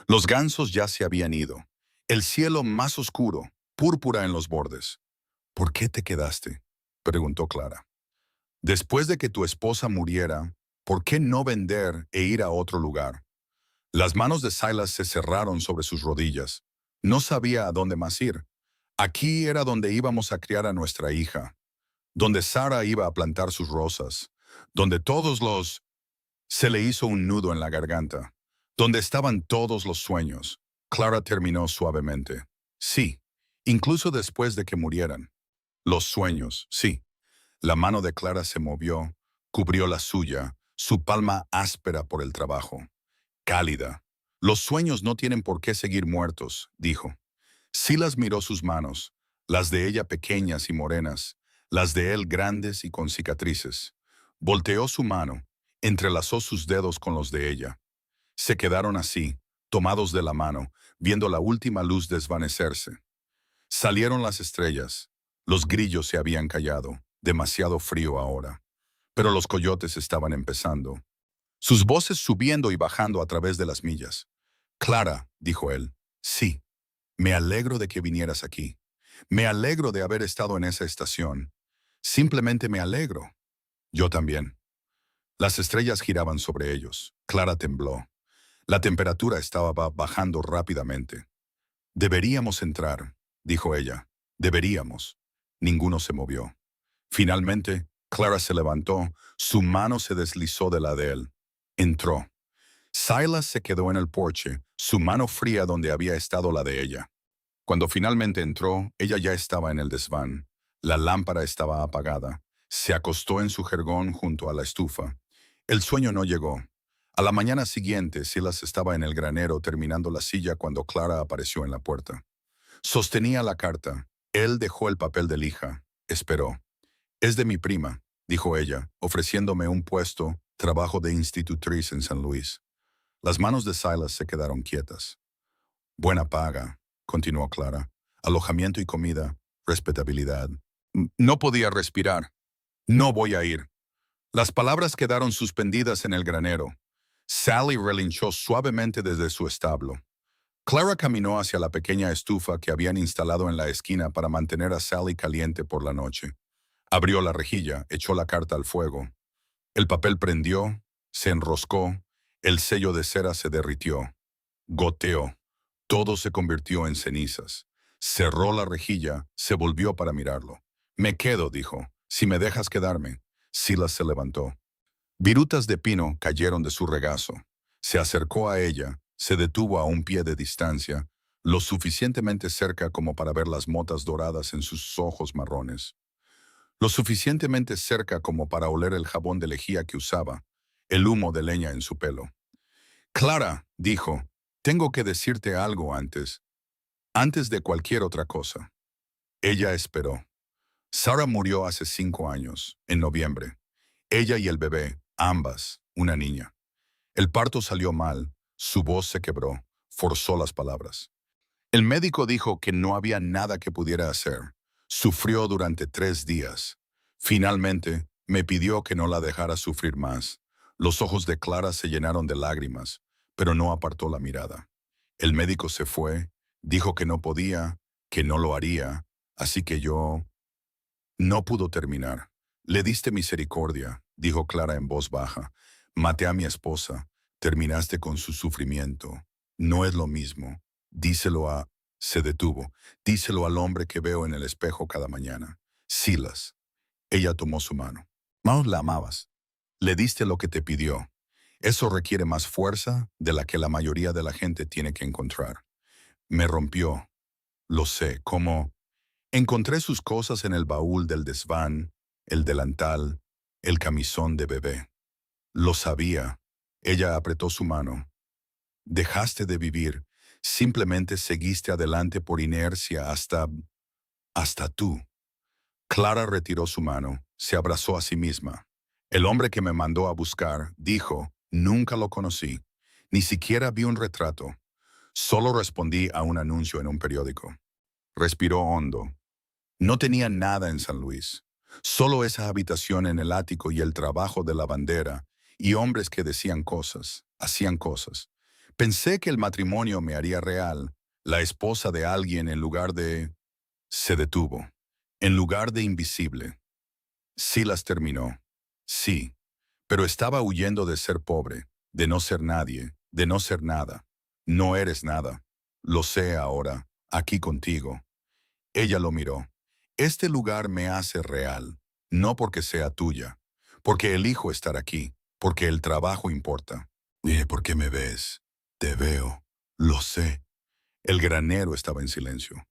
Los gansos ya se habían ido. El cielo más oscuro, púrpura en los bordes. ¿Por qué te quedaste?, preguntó Clara. Después de que tu esposa muriera, ¿por qué no vender e ir a otro lugar? Las manos de Silas se cerraron sobre sus rodillas. No sabía a dónde más ir. Aquí era donde íbamos a criar a nuestra hija, donde Sara iba a plantar sus rosas, donde todos los... Se le hizo un nudo en la garganta. Donde estaban todos los sueños. Clara terminó suavemente. Sí, incluso después de que murieran. Los sueños, sí. La mano de Clara se movió, cubrió la suya, su palma áspera por el trabajo. Cálida. Los sueños no tienen por qué seguir muertos, dijo. Silas miró sus manos, las de ella pequeñas y morenas, las de él grandes y con cicatrices. Volteó su mano, entrelazó sus dedos con los de ella. Se quedaron así, tomados de la mano, viendo la última luz desvanecerse. Salieron las estrellas. Los grillos se habían callado, demasiado frío ahora. Pero los coyotes estaban empezando. Sus voces subiendo y bajando a través de las millas. Clara, dijo él, sí, me alegro de que vinieras aquí. Me alegro de haber estado en esa estación. Simplemente me alegro. Yo también. Las estrellas giraban sobre ellos. Clara tembló. La temperatura estaba bajando rápidamente. Deberíamos entrar, dijo ella. Deberíamos. Ninguno se movió. Finalmente, Clara se levantó, su mano se deslizó de la de él. Entró. Silas se quedó en el porche, su mano fría donde había estado la de ella. Cuando finalmente entró, ella ya estaba en el desván. La lámpara estaba apagada. Se acostó en su jergón junto a la estufa. El sueño no llegó. A la mañana siguiente, Silas estaba en el granero terminando la silla cuando Clara apareció en la puerta. Sostenía la carta. Él dejó el papel de lija. Esperó. Es de mi prima, dijo ella, ofreciéndome un puesto, trabajo de institutriz en San Luis. Las manos de Silas se quedaron quietas. Buena paga, continuó Clara. alojamiento y comida, respetabilidad. No podía respirar. No voy a ir. Las palabras quedaron suspendidas en el granero. Sally relinchó suavemente desde su establo. Clara caminó hacia la pequeña estufa que habían instalado en la esquina para mantener a Sally caliente por la noche. Abrió la rejilla, echó la carta al fuego. El papel prendió, se enroscó, el sello de cera se derritió. Goteó. Todo se convirtió en cenizas. Cerró la rejilla, se volvió para mirarlo. Me quedo, dijo. Si me dejas quedarme. Silas se levantó. Virutas de pino cayeron de su regazo. Se acercó a ella, se detuvo a un pie de distancia, lo suficientemente cerca como para ver las motas doradas en sus ojos marrones. Lo suficientemente cerca como para oler el jabón de lejía que usaba, el humo de leña en su pelo. Clara, dijo, tengo que decirte algo antes de cualquier otra cosa. Ella esperó. Sarah murió hace 5 años, en noviembre. Ella y el bebé, ambas, una niña. El parto salió mal, su voz se quebró, forzó las palabras. El médico dijo que no había nada que pudiera hacer. Sufrió durante 3 días. Finalmente, me pidió que no la dejara sufrir más. Los ojos de Clara se llenaron de lágrimas, pero no apartó la mirada. El médico se fue, dijo que no podía, que no lo haría, así que yo... No pudo terminar. Le diste misericordia, dijo Clara en voz baja. Maté a mi esposa. Terminaste con su sufrimiento. No es lo mismo. Díselo a... Se detuvo. Díselo al hombre que veo en el espejo cada mañana. Silas. Ella tomó su mano. Más la amabas. Le diste lo que te pidió. Eso requiere más fuerza de la que la mayoría de la gente tiene que encontrar. Me rompió. Lo sé, como... Encontré sus cosas en el baúl del desván, el delantal, el camisón de bebé. Lo sabía. Ella apretó su mano. Dejaste de vivir. Simplemente seguiste adelante por inercia hasta tú. Clara retiró su mano, se abrazó a sí misma. El hombre que me mandó a buscar, dijo, nunca lo conocí. Ni siquiera vi un retrato. Solo respondí a un anuncio en un periódico. Respiró hondo. No tenía nada en San Luis. Solo esa habitación en el ático y el trabajo de la bandera, y hombres que decían cosas, hacían cosas. Pensé que el matrimonio me haría real, la esposa de alguien en lugar de... Se detuvo. En lugar de invisible. Sí las terminó. Sí. Pero estaba huyendo de ser pobre, de no ser nadie, de no ser nada. No eres nada. Lo sé ahora, aquí contigo. Ella lo miró. Este lugar me hace real, no porque sea tuya, porque elijo estar aquí, porque el trabajo importa. ¿Por qué me ves? Te veo. Lo sé. El granero estaba en silencio.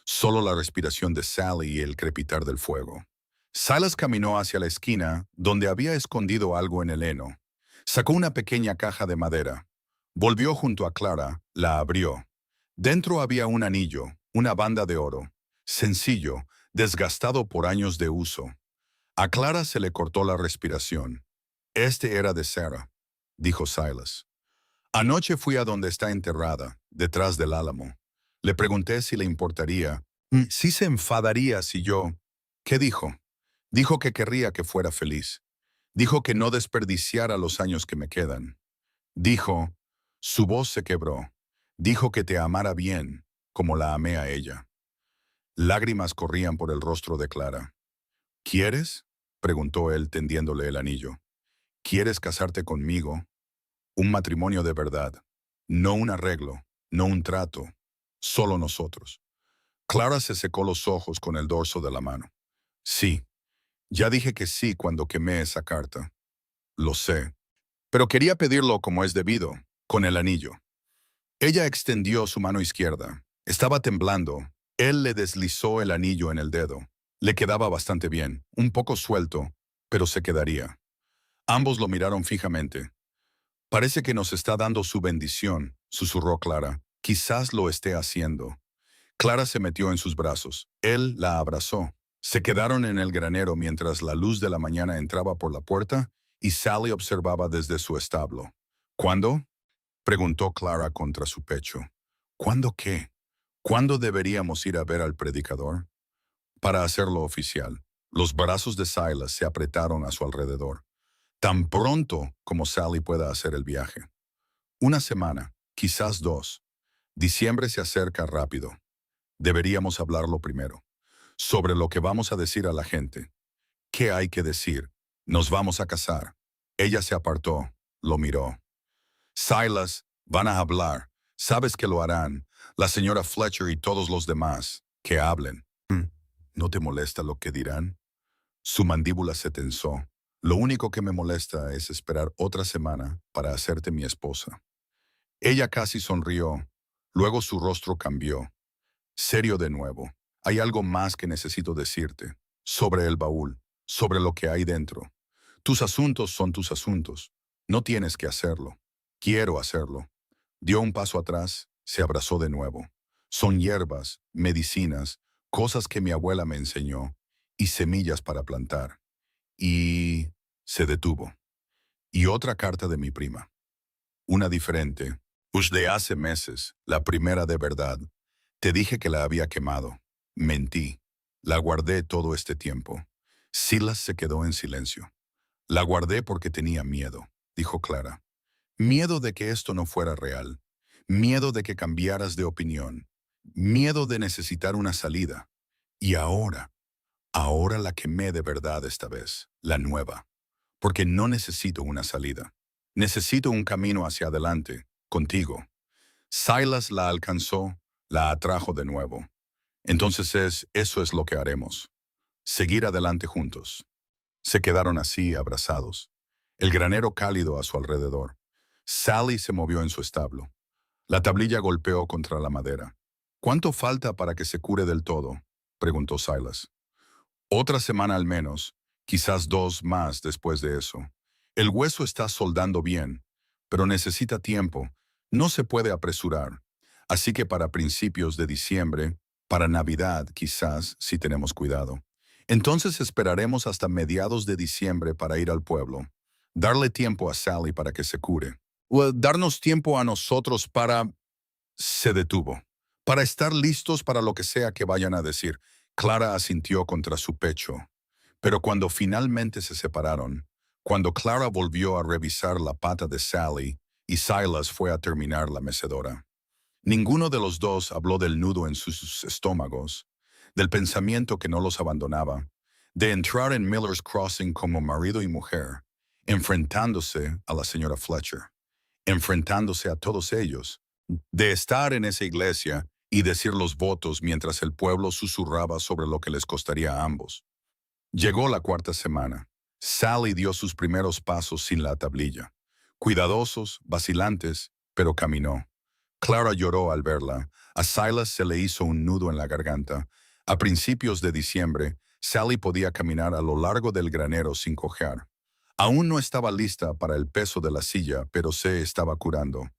Solo la respiración de Sally y el crepitar del fuego. Silas caminó hacia la esquina, donde había escondido algo en el heno. Sacó una pequeña caja de madera. Volvió junto a Clara, la abrió. Dentro había un anillo, una banda de oro. Sencillo, desgastado por años de uso. A Clara se le cortó la respiración. Este era de Sarah, dijo Silas. Anoche fui a donde está enterrada, detrás del álamo. Le pregunté si le importaría, si se enfadaría si yo... ¿Qué dijo? Dijo que querría que fuera feliz. Dijo que no desperdiciara los años que me quedan. Dijo, su voz se quebró. Dijo que te amara bien, como la amé a ella. Lágrimas corrían por el rostro de Clara. ¿Quieres? Preguntó él tendiéndole el anillo. ¿Quieres casarte conmigo? Un matrimonio de verdad. No un arreglo, no un trato. Solo nosotros. Clara se secó los ojos con el dorso de la mano. Sí. Ya dije que sí cuando quemé esa carta. Lo sé. Pero quería pedirlo como es debido, con el anillo. Ella extendió su mano izquierda. Estaba temblando. Él le deslizó el anillo en el dedo. Le quedaba bastante bien, un poco suelto, pero se quedaría. Ambos lo miraron fijamente. Parece que nos está dando su bendición, susurró Clara. Quizás lo esté haciendo. Clara se metió en sus brazos. Él la abrazó. Se quedaron en el granero mientras la luz de la mañana entraba por la puerta y Sally observaba desde su establo. ¿Cuándo? Preguntó Clara contra su pecho. ¿Cuándo qué? ¿Cuándo deberíamos ir a ver al predicador? Para hacerlo oficial, los brazos de Silas se apretaron a su alrededor, tan pronto como Sally pueda hacer el viaje. Una semana, quizás dos. Diciembre se acerca rápido. Deberíamos hablarlo primero. Sobre lo que vamos a decir a la gente. ¿Qué hay que decir? Nos vamos a casar. Ella se apartó, lo miró. Silas, van a hablar. Sabes que lo harán. La señora Fletcher y todos los demás. Que hablen. ¿No te molesta lo que dirán? Su mandíbula se tensó. Lo único que me molesta es esperar otra semana para hacerte mi esposa. Ella casi sonrió. Luego su rostro cambió. Serio de nuevo. Hay algo más que necesito decirte. Sobre el baúl. Sobre lo que hay dentro. Tus asuntos son tus asuntos. No tienes que hacerlo. Quiero hacerlo. Dio un paso atrás, se abrazó de nuevo. Son hierbas, medicinas, cosas que mi abuela me enseñó, y semillas para plantar. Y se detuvo. Y otra carta de mi prima. Una diferente. Pues de hace meses, la primera de verdad. Te dije que la había quemado. Mentí. La guardé todo este tiempo. Silas se quedó en silencio. La guardé porque tenía miedo, dijo Clara. Miedo de que esto no fuera real. Miedo de que cambiaras de opinión. Miedo de necesitar una salida. Y ahora la quemé de verdad esta vez, la nueva. Porque no necesito una salida. Necesito un camino hacia adelante, contigo. Silas la alcanzó, la atrajo de nuevo. Entonces eso es lo que haremos. Seguir adelante juntos. Se quedaron así, abrazados. El granero cálido a su alrededor. Sally se movió en su establo. La tablilla golpeó contra la madera. ¿Cuánto falta para que se cure del todo?, preguntó Silas. Otra semana al menos, quizás dos más después de eso. El hueso está soldando bien, pero necesita tiempo. No se puede apresurar. Así que para principios de diciembre, para Navidad quizás, si tenemos cuidado. Entonces esperaremos hasta mediados de diciembre para ir al pueblo. Darle tiempo a Sally para que se cure. O darnos tiempo a nosotros para... Se detuvo. Para estar listos para lo que sea que vayan a decir. Clara asintió contra su pecho. Pero cuando finalmente se separaron, cuando Clara volvió a revisar la pata de Sally y Silas fue a terminar la mecedora, ninguno de los dos habló del nudo en sus estómagos, del pensamiento que no los abandonaba, de entrar en Miller's Crossing como marido y mujer, enfrentándose a la señora Fletcher, enfrentándose a todos ellos, de estar en esa iglesia y decir los votos mientras el pueblo susurraba sobre lo que les costaría a ambos. Llegó la cuarta semana. Sally dio sus primeros pasos sin la tablilla. Cuidadosos, vacilantes, pero caminó. Clara lloró al verla. A Silas se le hizo un nudo en la garganta. A principios de diciembre, Sally podía caminar a lo largo del granero sin cojear. Aún no estaba lista para el peso de la silla, pero se estaba curando.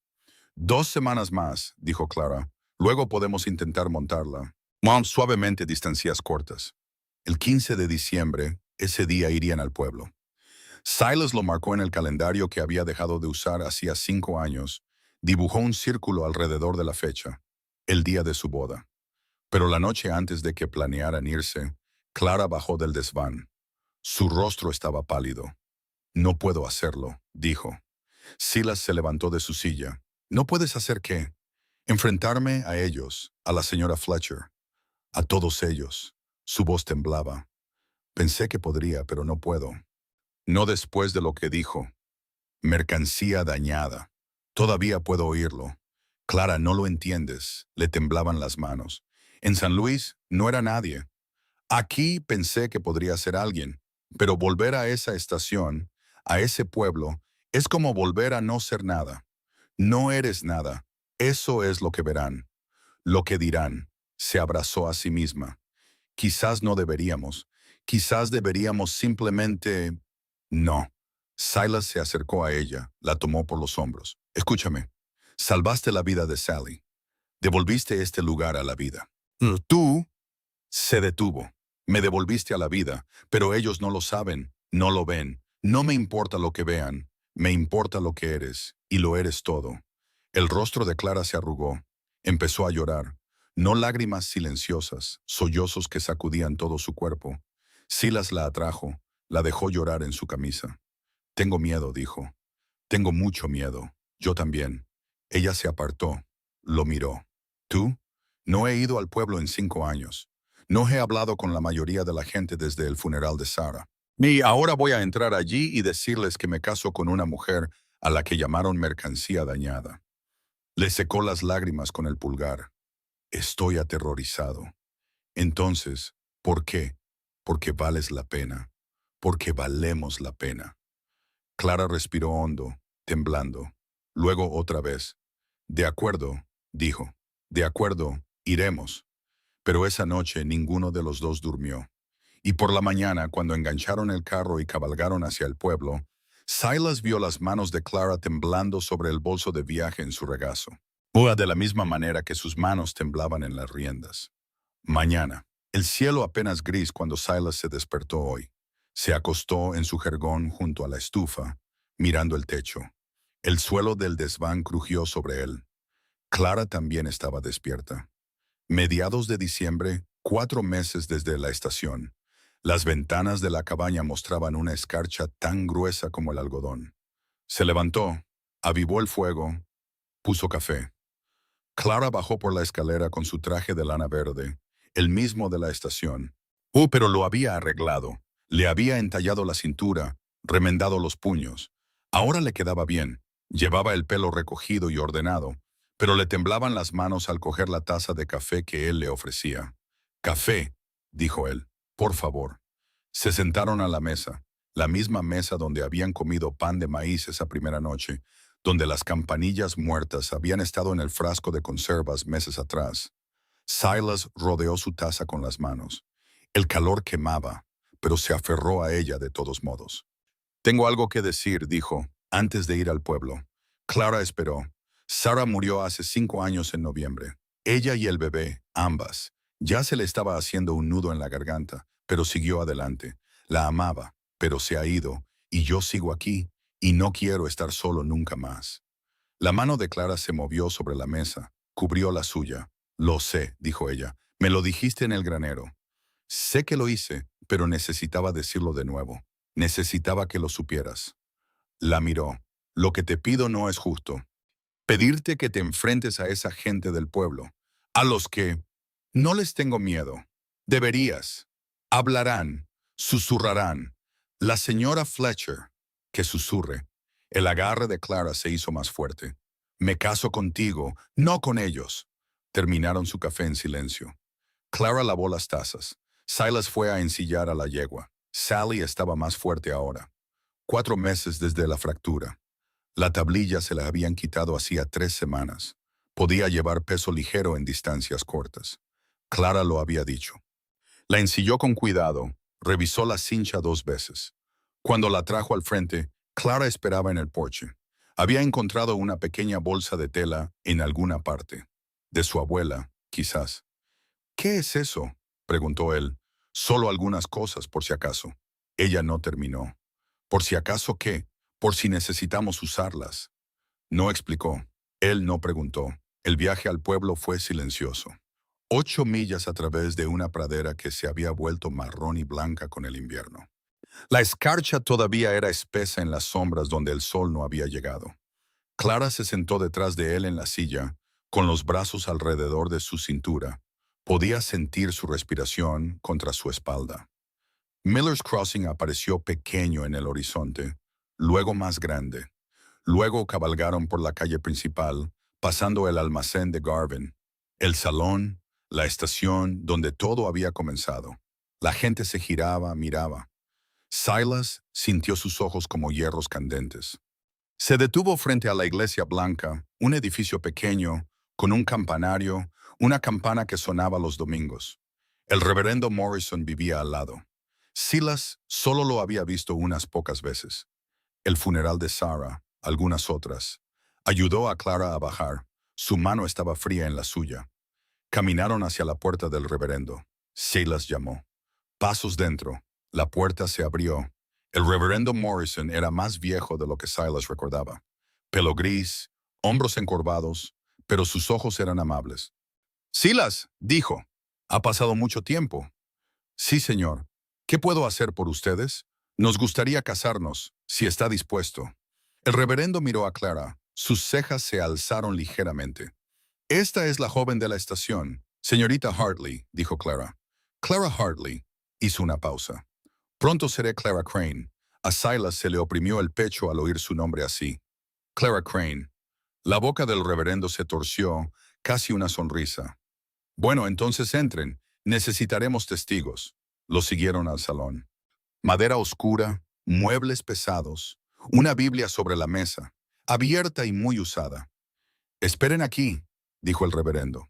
2 semanas más, dijo Clara. Luego podemos intentar montarla. Suavemente distancias cortas. El 15 de diciembre, ese día irían al pueblo. Silas lo marcó en el calendario que había dejado de usar hacía 5 años. Dibujó un círculo alrededor de la fecha, el día de su boda. Pero la noche antes de que planearan irse, Clara bajó del desván. Su rostro estaba pálido. No puedo hacerlo, dijo. Silas se levantó de su silla. ¿No puedes hacer qué? Enfrentarme a ellos, a la señora Fletcher, a todos ellos. Su voz temblaba. Pensé que podría, pero no puedo. No después de lo que dijo. Mercancía dañada. Todavía puedo oírlo. Clara, no lo entiendes. Le temblaban las manos. En San Luis no era nadie. Aquí pensé que podría ser alguien, pero volver a esa estación, a ese pueblo, es como volver a no ser nada. No eres nada. Eso es lo que verán. Lo que dirán. Se abrazó a sí misma. Quizás no deberíamos. Quizás deberíamos simplemente... No. Silas se acercó a ella, la tomó por los hombros. Escúchame. Salvaste la vida de Sally. Devolviste este lugar a la vida. Tú... Se detuvo. Me devolviste a la vida, pero ellos no lo saben, no lo ven. No me importa lo que vean. Me importa lo que eres, y lo eres todo. El rostro de Clara se arrugó. Empezó a llorar. No lágrimas silenciosas, sollozos que sacudían todo su cuerpo. Silas la atrajo, la dejó llorar en su camisa. Tengo miedo, dijo. Tengo mucho miedo. Yo también. Ella se apartó. Lo miró. ¿Tú? No he ido al pueblo en 5 años. No he hablado con la mayoría de la gente desde el funeral de Sara. Y ahora voy a entrar allí y decirles que me caso con una mujer a la que llamaron mercancía dañada. Le secó las lágrimas con el pulgar. Estoy aterrorizado. Entonces, ¿por qué? Porque vales la pena. Porque valemos la pena. Clara respiró hondo, temblando. Luego otra vez. De acuerdo, dijo. De acuerdo, iremos. Pero esa noche ninguno de los dos durmió. Y por la mañana, cuando engancharon el carro y cabalgaron hacia el pueblo, Silas vio las manos de Clara temblando sobre el bolso de viaje en su regazo. De la misma manera que sus manos temblaban en las riendas. Mañana. El cielo apenas gris cuando Silas se despertó hoy. Se acostó en su jergón junto a la estufa, mirando el techo. El suelo del desván crujió sobre él. Clara también estaba despierta. Mediados de diciembre, 4 meses desde la estación. Las ventanas de la cabaña mostraban una escarcha tan gruesa como el algodón. Se levantó, avivó el fuego, puso café. Clara bajó por la escalera con su traje de lana verde, el mismo de la estación. Pero lo había arreglado. Le había entallado la cintura, remendado los puños. Ahora le quedaba bien. Llevaba el pelo recogido y ordenado, pero le temblaban las manos al coger la taza de café que él le ofrecía. «Café», dijo él, «por favor». Se sentaron a la misma mesa donde habían comido pan de maíz esa primera noche, donde las campanillas muertas habían estado en el frasco de conservas meses atrás. Silas rodeó su taza con las manos. El calor quemaba, pero se aferró a ella de todos modos. «Tengo algo que decir», dijo, antes de ir al pueblo. Clara esperó. Sara murió hace 5 años en noviembre. Ella y el bebé, ambas. Ya se le estaba haciendo un nudo en la garganta, pero siguió adelante. La amaba, pero se ha ido, y yo sigo aquí, y no quiero estar solo nunca más. La mano de Clara se movió sobre la mesa, cubrió la suya. «Lo sé», dijo ella. «Me lo dijiste en el granero». «Sé que lo hice, pero necesitaba decirlo de nuevo. Necesitaba que lo supieras». La miró. «Lo que te pido no es justo. Pedirte que te enfrentes a esa gente del pueblo, a los que no les tengo miedo. Deberías. Hablarán, susurrarán. La señora Fletcher, que susurre». El agarre de Clara se hizo más fuerte. «Me caso contigo, no con ellos». Terminaron su café en silencio. Clara lavó las tazas. Silas fue a ensillar a la yegua. Sally estaba más fuerte ahora. 4 meses desde la fractura. La tablilla se la habían quitado hacía 3 semanas. Podía llevar peso ligero en distancias cortas. Clara lo había dicho. La ensilló con cuidado, revisó la cincha 2 veces. Cuando la trajo al frente, Clara esperaba en el porche. Había encontrado una pequeña bolsa de tela en alguna parte. De su abuela, quizás. «¿Qué es eso?», preguntó él. «Solo algunas cosas, por si acaso». Ella no terminó. «¿Por si acaso qué? Por si necesitamos usarlas». No explicó. Él no preguntó. El viaje al pueblo fue silencioso. 8 millas a través de una pradera que se había vuelto marrón y blanca con el invierno. La escarcha todavía era espesa en las sombras donde el sol no había llegado. Clara se sentó detrás de él en la silla, con los brazos alrededor de su cintura. Podía sentir su respiración contra su espalda. Miller's Crossing apareció pequeño en el horizonte, luego más grande. Luego cabalgaron por la calle principal, pasando el almacén de Garvin, el salón, la estación donde todo había comenzado. La gente se giraba, miraba. Silas sintió sus ojos como hierros candentes. Se detuvo frente a la iglesia blanca, un edificio pequeño, con un campanario, una campana que sonaba los domingos. El reverendo Morrison vivía al lado. Silas solo lo había visto unas pocas veces. El funeral de Sara, algunas otras. Ayudó a Clara a bajar. Su mano estaba fría en la suya. Caminaron hacia la puerta del reverendo. Silas llamó. Pasos dentro. La puerta se abrió. El reverendo Morrison era más viejo de lo que Silas recordaba. Pelo gris, hombros encorvados, pero sus ojos eran amables. Silas, dijo, ha pasado mucho tiempo. Sí, señor. ¿Qué puedo hacer por ustedes? Nos gustaría casarnos, si está dispuesto. El reverendo miró a Clara. Sus cejas se alzaron ligeramente. Esta es la joven de la estación. Señorita Hartley, dijo Clara. Clara Hartley. Hizo una pausa. Pronto seré Clara Crane. A Silas se le oprimió el pecho al oír su nombre así. Clara Crane. La boca del reverendo se torció, casi una sonrisa. Bueno, entonces entren. Necesitaremos testigos. Lo siguieron al salón. Madera oscura, muebles pesados, una Biblia sobre la mesa, abierta y muy usada. Esperen aquí, dijo el reverendo.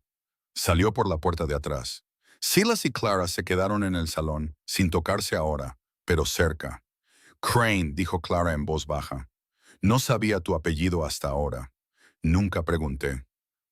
Salió por la puerta de atrás. Silas y Clara se quedaron en el salón, sin tocarse ahora, pero cerca. Crane, dijo Clara en voz baja. No sabía tu apellido hasta ahora. Nunca pregunté.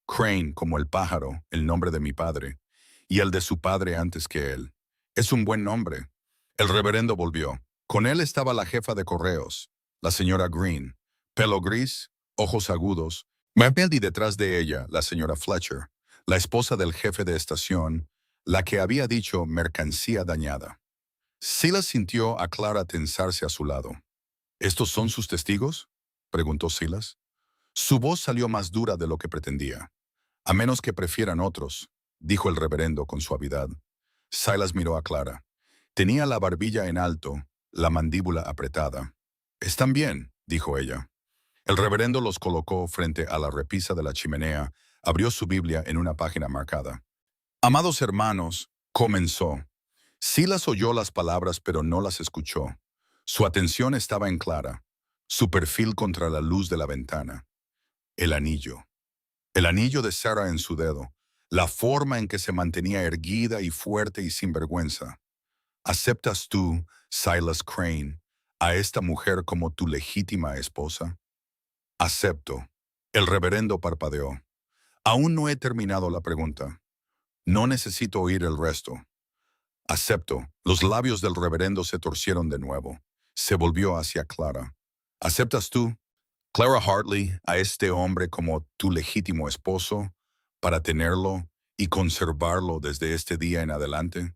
Crane, como el pájaro, el nombre de mi padre, y el de su padre antes que él. Es un buen nombre. El reverendo volvió. Con él estaba la jefa de correos, la señora Green, pelo gris, ojos agudos, y detrás de ella la señora Fletcher, la esposa del jefe de estación, la que había dicho mercancía dañada. Silas sintió a Clara tensarse a su lado. ¿Estos son sus testigos?, preguntó Silas. Su voz salió más dura de lo que pretendía. A menos que prefieran otros, dijo el reverendo con suavidad. Silas miró a Clara. Tenía la barbilla en alto, la mandíbula apretada. «Están bien», dijo ella. El reverendo los colocó frente a la repisa de la chimenea, abrió su Biblia en una página marcada. «Amados hermanos», comenzó. Silas oyó las palabras pero no las escuchó. Su atención estaba en Clara, su perfil contra la luz de la ventana. El anillo. El anillo de Sarah en su dedo, la forma en que se mantenía erguida y fuerte y sin vergüenza. ¿Aceptas tú, Silas Crane, a esta mujer como tu legítima esposa? Acepto. El reverendo parpadeó. Aún no he terminado la pregunta. No necesito oír el resto. Acepto. Los labios del reverendo se torcieron de nuevo. Se volvió hacia Clara. ¿Aceptas tú, Clara Hartley, a este hombre como tu legítimo esposo, para tenerlo y conservarlo desde este día en adelante?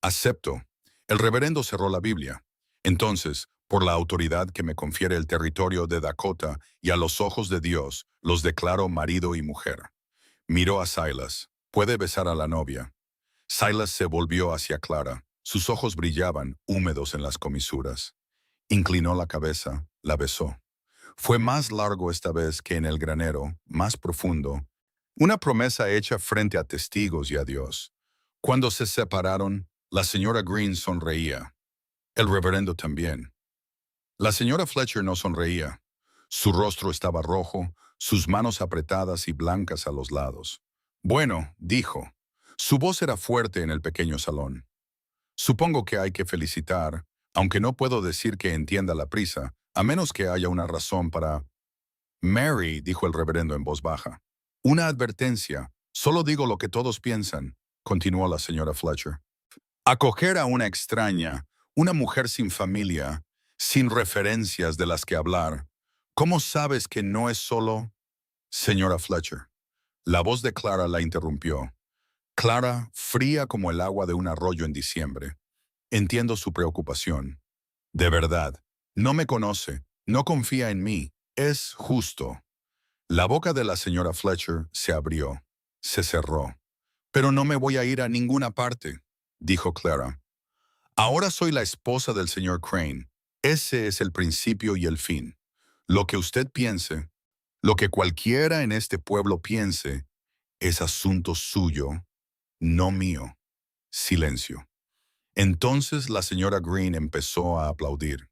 Acepto. El reverendo cerró la Biblia. Entonces, por la autoridad que me confiere el territorio de Dakota y a los ojos de Dios, los declaro marido y mujer. Miró a Silas. Puede besar a la novia. Silas se volvió hacia Clara. Sus ojos brillaban, húmedos en las comisuras. Inclinó la cabeza, la besó. Fue más largo esta vez que en el granero, más profundo. Una promesa hecha frente a testigos y a Dios. Cuando se separaron, la señora Green sonreía. El reverendo también. La señora Fletcher no sonreía. Su rostro estaba rojo, sus manos apretadas y blancas a los lados. Bueno, dijo. Su voz era fuerte en el pequeño salón. Supongo que hay que felicitar, aunque no puedo decir que entienda la prisa, a menos que haya una razón para... Mary, dijo el reverendo en voz baja. Una advertencia. Solo digo lo que todos piensan, continuó la señora Fletcher. Acoger a una extraña, una mujer sin familia, sin referencias de las que hablar. ¿Cómo sabes que no es solo...? Señora Fletcher. La voz de Clara la interrumpió. Clara, fría como el agua de un arroyo en diciembre. Entiendo su preocupación. De verdad, no me conoce, no confía en mí, es justo. La boca de la señora Fletcher se abrió, se cerró. Pero no me voy a ir a ninguna parte, dijo Clara. Ahora soy la esposa del señor Crane. Ese es el principio y el fin. Lo que usted piense, lo que cualquiera en este pueblo piense, es asunto suyo, no mío. Silencio. Entonces la señora Green empezó a aplaudir.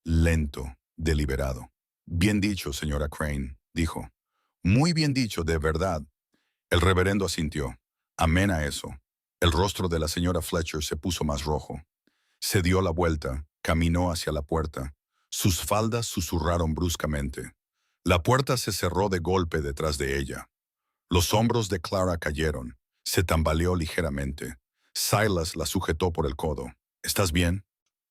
Lento, deliberado. Bien dicho, señora Crane, dijo. Muy bien dicho, de verdad. El reverendo asintió. Amén a eso. El rostro de la señora Fletcher se puso más rojo. Se dio la vuelta, caminó hacia la puerta. Sus faldas susurraron bruscamente. La puerta se cerró de golpe detrás de ella. Los hombros de Clara cayeron. Se tambaleó ligeramente. Silas la sujetó por el codo. ¿Estás bien?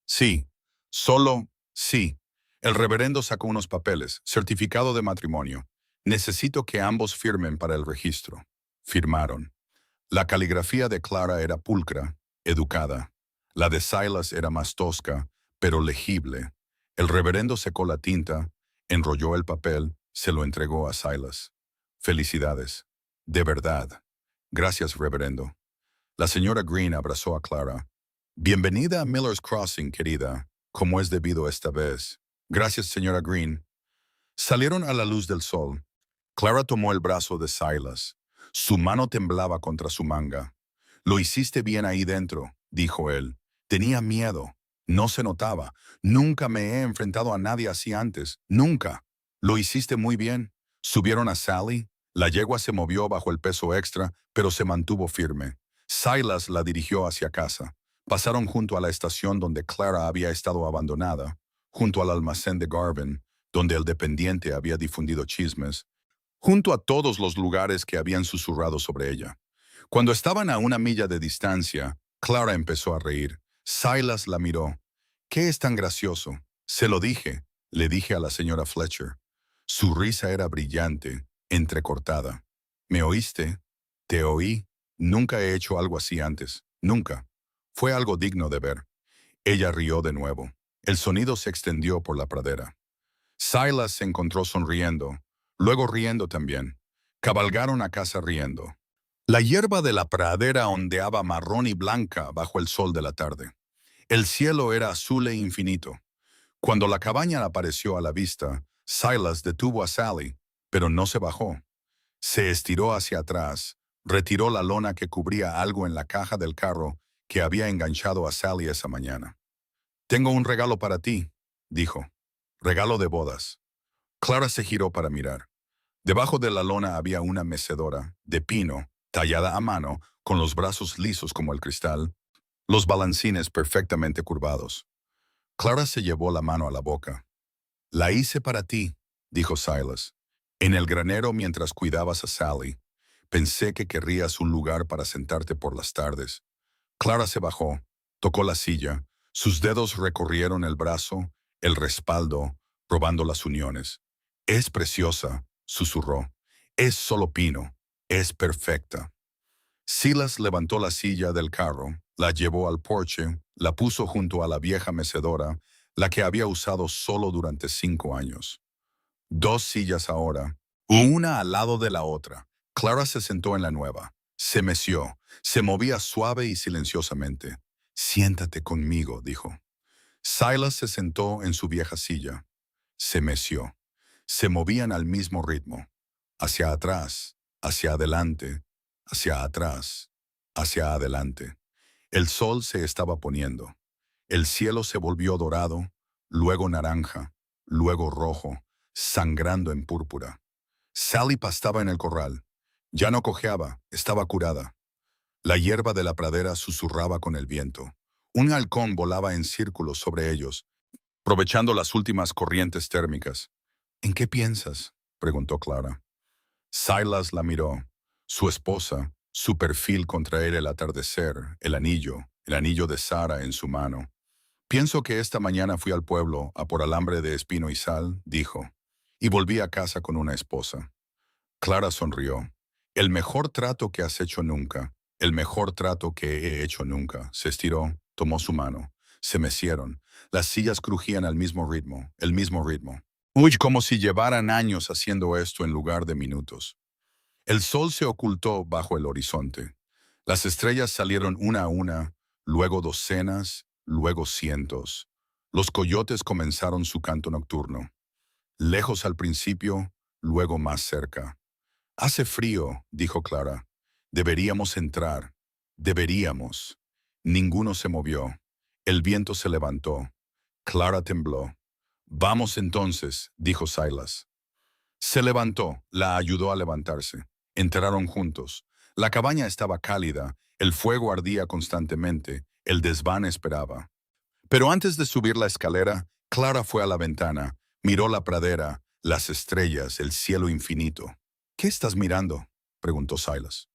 Sí. Solo, sí. El reverendo sacó unos papeles, certificado de matrimonio. Necesito que ambos firmen para el registro. Firmaron. La caligrafía de Clara era pulcra, educada. La de Silas era más tosca, pero legible. El reverendo secó la tinta, enrolló el papel, se lo entregó a Silas. Felicidades. De verdad. Gracias, reverendo. La señora Green abrazó a Clara. Bienvenida a Miller's Crossing, querida, como es debido esta vez. Gracias, señora Green. Salieron a la luz del sol. Clara tomó el brazo de Silas. Su mano temblaba contra su manga. Lo hiciste bien ahí dentro, dijo él. Tenía miedo. No se notaba. Nunca me he enfrentado a nadie así antes. Nunca. Lo hiciste muy bien. Subieron a Sally. La yegua se movió bajo el peso extra, pero se mantuvo firme. Silas la dirigió hacia casa. Pasaron junto a la estación donde Clara había estado abandonada, junto al almacén de Garvin, donde el dependiente había difundido chismes, junto a todos los lugares que habían susurrado sobre ella. Cuando estaban a una milla de distancia, Clara empezó a reír. Silas la miró. ¿Qué es tan gracioso? Se lo dije, le dije a la señora Fletcher. Su risa era brillante, entrecortada. ¿Me oíste? Te oí. Nunca he hecho algo así antes. Nunca. Fue algo digno de ver. Ella rió de nuevo. El sonido se extendió por la pradera. Silas se encontró sonriendo, luego riendo también. Cabalgaron a casa riendo. La hierba de la pradera ondeaba marrón y blanca bajo el sol de la tarde. El cielo era azul e infinito. Cuando la cabaña apareció a la vista, Silas detuvo a Sally, pero no se bajó. Se estiró hacia atrás, retiró la lona que cubría algo en la caja del carro que había enganchado a Sally esa mañana. «Tengo un regalo para ti», dijo. «Regalo de bodas». Clara se giró para mirar. Debajo de la lona había una mecedora, de pino, tallada a mano, con los brazos lisos como el cristal, los balancines perfectamente curvados. Clara se llevó la mano a la boca. «La hice para ti», dijo Silas. «En el granero mientras cuidabas a Sally. Pensé que querrías un lugar para sentarte por las tardes». Clara se bajó, tocó la silla, sus dedos recorrieron el brazo, el respaldo, probando las uniones. «Es preciosa», susurró. «Es solo pino. Es perfecta». Silas levantó la silla del carro, la llevó al porche, la puso junto a la vieja mecedora, la que había usado solo durante 5 años. 2 sillas ahora, una al lado de la otra. Clara se sentó en la nueva. Se meció, se movía suave y silenciosamente. «Siéntate conmigo», dijo. Silas se sentó en su vieja silla. Se meció. Se movían al mismo ritmo. Hacia atrás, hacia adelante, hacia atrás, hacia adelante. El sol se estaba poniendo. El cielo se volvió dorado, luego naranja, luego rojo, sangrando en púrpura. Sally pastaba en el corral. Ya no cojeaba, estaba curada. La hierba de la pradera susurraba con el viento. Un halcón volaba en círculos sobre ellos, aprovechando las últimas corrientes térmicas. «¿En qué piensas?», preguntó Clara. Silas la miró. Su esposa, su perfil contra él el atardecer, el anillo de Sara en su mano. «Pienso que esta mañana fui al pueblo a por alambre de espino y sal», dijo, «y volví a casa con una esposa». Clara sonrió. «El mejor trato que has hecho nunca, el mejor trato que he hecho nunca». Se estiró, tomó su mano. Se mecieron. Las sillas crujían al mismo ritmo, el mismo ritmo. Uy, como si llevaran años haciendo esto en lugar de minutos. El sol se ocultó bajo el horizonte. Las estrellas salieron una a una, luego docenas, luego cientos. Los coyotes comenzaron su canto nocturno. Lejos al principio, luego más cerca. «Hace frío», dijo Clara. «Deberíamos entrar. Deberíamos». Ninguno se movió. El viento se levantó. Clara tembló. «Vamos entonces», dijo Silas. Se levantó, la ayudó a levantarse. Entraron juntos. La cabaña estaba cálida, el fuego ardía constantemente, el desván esperaba. Pero antes de subir la escalera, Clara fue a la ventana, miró la pradera, las estrellas, el cielo infinito. «¿Qué estás mirando?», preguntó Silas.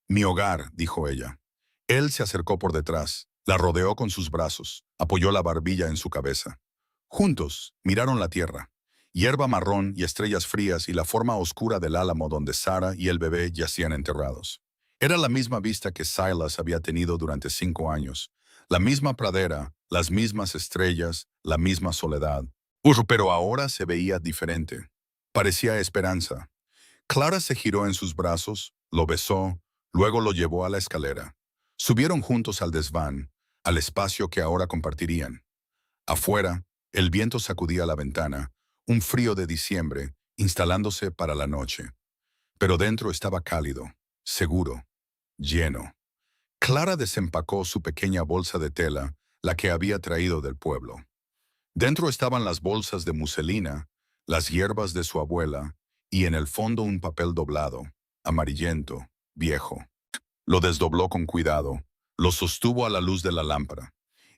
«Mi hogar», dijo ella. Él se acercó por detrás, la rodeó con sus brazos, apoyó la barbilla en su cabeza. Juntos miraron la tierra, hierba marrón y estrellas frías y la forma oscura del álamo donde Sara y el bebé yacían enterrados. Era la misma vista que Silas había tenido durante 5 años. La misma pradera, las mismas estrellas, la misma soledad. Pero ahora se veía diferente. Parecía esperanza. Clara se giró en sus brazos, lo besó, luego lo llevó a la escalera. Subieron juntos al desván, al espacio que ahora compartirían. Afuera, el viento sacudía la ventana, un frío de diciembre, instalándose para la noche. Pero dentro estaba cálido, seguro, lleno. Clara desempacó su pequeña bolsa de tela, la que había traído del pueblo. Dentro estaban las bolsas de muselina, las hierbas de su abuela, y en el fondo un papel doblado, amarillento, viejo. Lo desdobló con cuidado, lo sostuvo a la luz de la lámpara.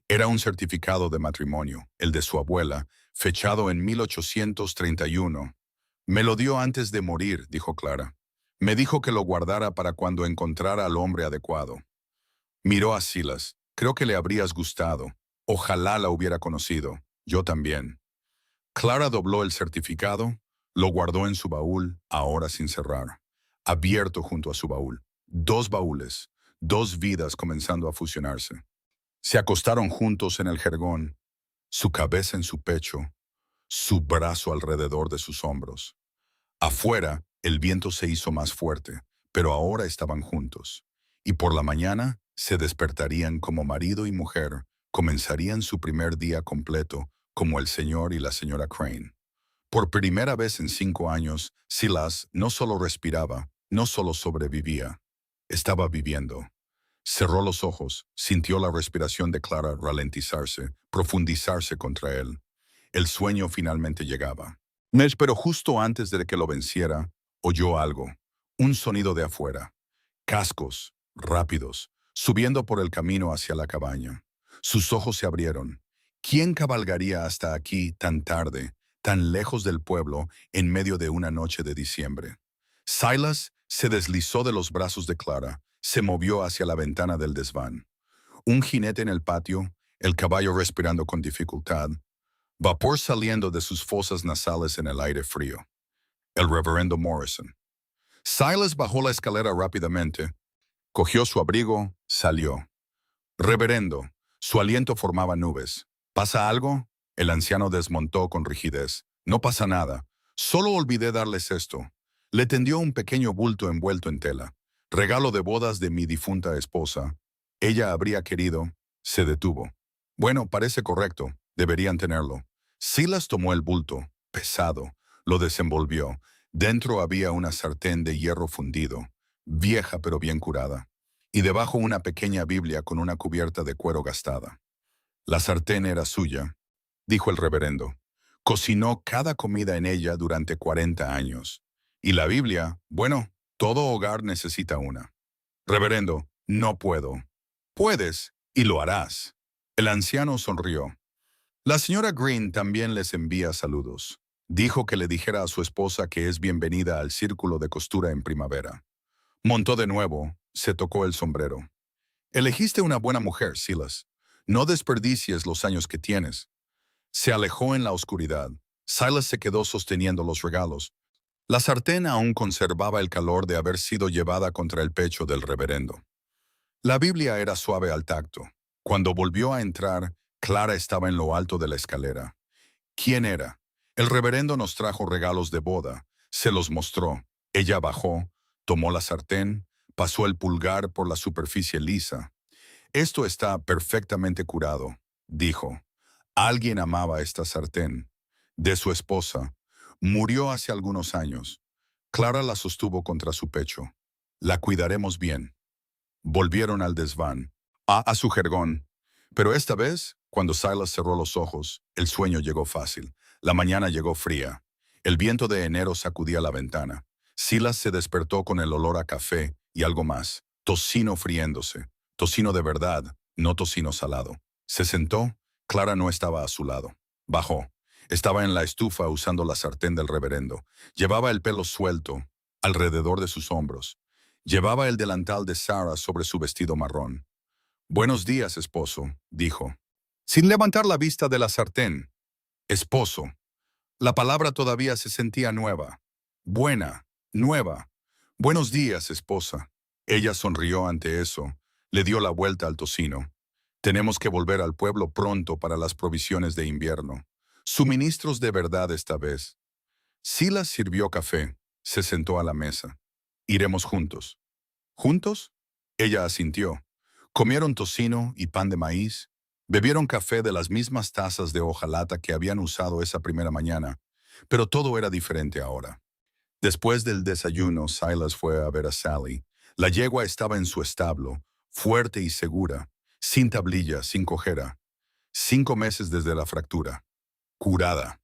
Era un certificado de matrimonio, el de su abuela, fechado en 1831. Me lo dio antes de morir, dijo Clara. Me dijo que lo guardara para cuando encontrara al hombre adecuado. Miró a Silas. Creo que le habrías gustado. Ojalá la hubiera conocido. Yo también. Clara dobló el certificado, lo guardó en su baúl, ahora sin cerrar, abierto junto a su baúl. 2 baúles, 2 vidas comenzando a fusionarse. Se acostaron juntos en el jergón, su cabeza en su pecho, su brazo alrededor de sus hombros. Afuera, el viento se hizo más fuerte, pero ahora estaban juntos. Y por la mañana se despertarían como marido y mujer, comenzarían su primer día completo, como el señor y la señora Crane. Por primera vez en 5 años, Silas no solo respiraba, no solo sobrevivía, estaba viviendo. Cerró los ojos, sintió la respiración de Clara ralentizarse, profundizarse contra él. El sueño finalmente llegaba. Pero justo antes de que lo venciera, oyó algo, un sonido de afuera. Cascos, rápidos, subiendo por el camino hacia la cabaña. Sus ojos se abrieron. ¿Quién cabalgaría hasta aquí tan tarde, tan lejos del pueblo, en medio de una noche de diciembre? Silas se deslizó de los brazos de Clara, se movió hacia la ventana del desván. Un jinete en el patio, el caballo respirando con dificultad, vapor saliendo de sus fosas nasales en el aire frío. El reverendo Morrison. Silas bajó la escalera rápidamente, cogió su abrigo, salió. Reverendo, su aliento formaba nubes. ¿Pasa algo? El anciano desmontó con rigidez. No pasa nada. Solo olvidé darles esto. Le tendió un pequeño bulto envuelto en tela. Regalo de bodas de mi difunta esposa. Ella habría querido. Se detuvo. Bueno, parece correcto. Deberían tenerlo. Silas tomó el bulto, pesado. Lo desenvolvió. Dentro había una sartén de hierro fundido, vieja pero bien curada, y debajo una pequeña Biblia con una cubierta de cuero gastada. La sartén era suya, dijo el reverendo. Cocinó cada comida en ella durante 40 años. Y la Biblia, bueno, todo hogar necesita una. Reverendo, no puedo. Puedes, y lo harás. El anciano sonrió. La señora Green también les envía saludos. Dijo que le dijera a su esposa que es bienvenida al círculo de costura en primavera. Montó de nuevo, se tocó el sombrero. Elegiste una buena mujer, Silas. No desperdicies los años que tienes. Se alejó en la oscuridad. Silas se quedó sosteniendo los regalos. La sartén aún conservaba el calor de haber sido llevada contra el pecho del reverendo. La Biblia era suave al tacto. Cuando volvió a entrar, Clara estaba en lo alto de la escalera. ¿Quién era? El reverendo nos trajo regalos de boda. Se los mostró. Ella bajó, tomó la sartén, pasó el pulgar por la superficie lisa. Esto está perfectamente curado, dijo. Alguien amaba esta sartén. De su esposa. Murió hace algunos años. Clara la sostuvo contra su pecho. La cuidaremos bien. Volvieron al desván, a su jergón. Pero esta vez, cuando Silas cerró los ojos, el sueño llegó fácil. La mañana llegó fría. El viento de enero sacudía la ventana. Silas se despertó con el olor a café y algo más. Tocino friéndose. Tocino de verdad, no tocino salado. Se sentó. Clara no estaba a su lado. Bajó. Estaba en la estufa usando la sartén del reverendo. Llevaba el pelo suelto, alrededor de sus hombros. Llevaba el delantal de Sarah sobre su vestido marrón. «Buenos días, esposo», dijo, sin levantar la vista de la sartén. Esposo. La palabra todavía se sentía nueva. Buena, nueva. «Buenos días, esposa». Ella sonrió ante eso, le dio la vuelta al tocino. Tenemos que volver al pueblo pronto para las provisiones de invierno. Suministros de verdad esta vez. Silas sirvió café, se sentó a la mesa. Iremos juntos. ¿Juntos? Ella asintió. Comieron tocino y pan de maíz. Bebieron café de las mismas tazas de hojalata que habían usado esa primera mañana, pero todo era diferente ahora. Después del desayuno, Silas fue a ver a Sally. La yegua estaba en su establo, fuerte y segura, sin tablilla, sin cojera. 5 meses desde la fractura. Curada.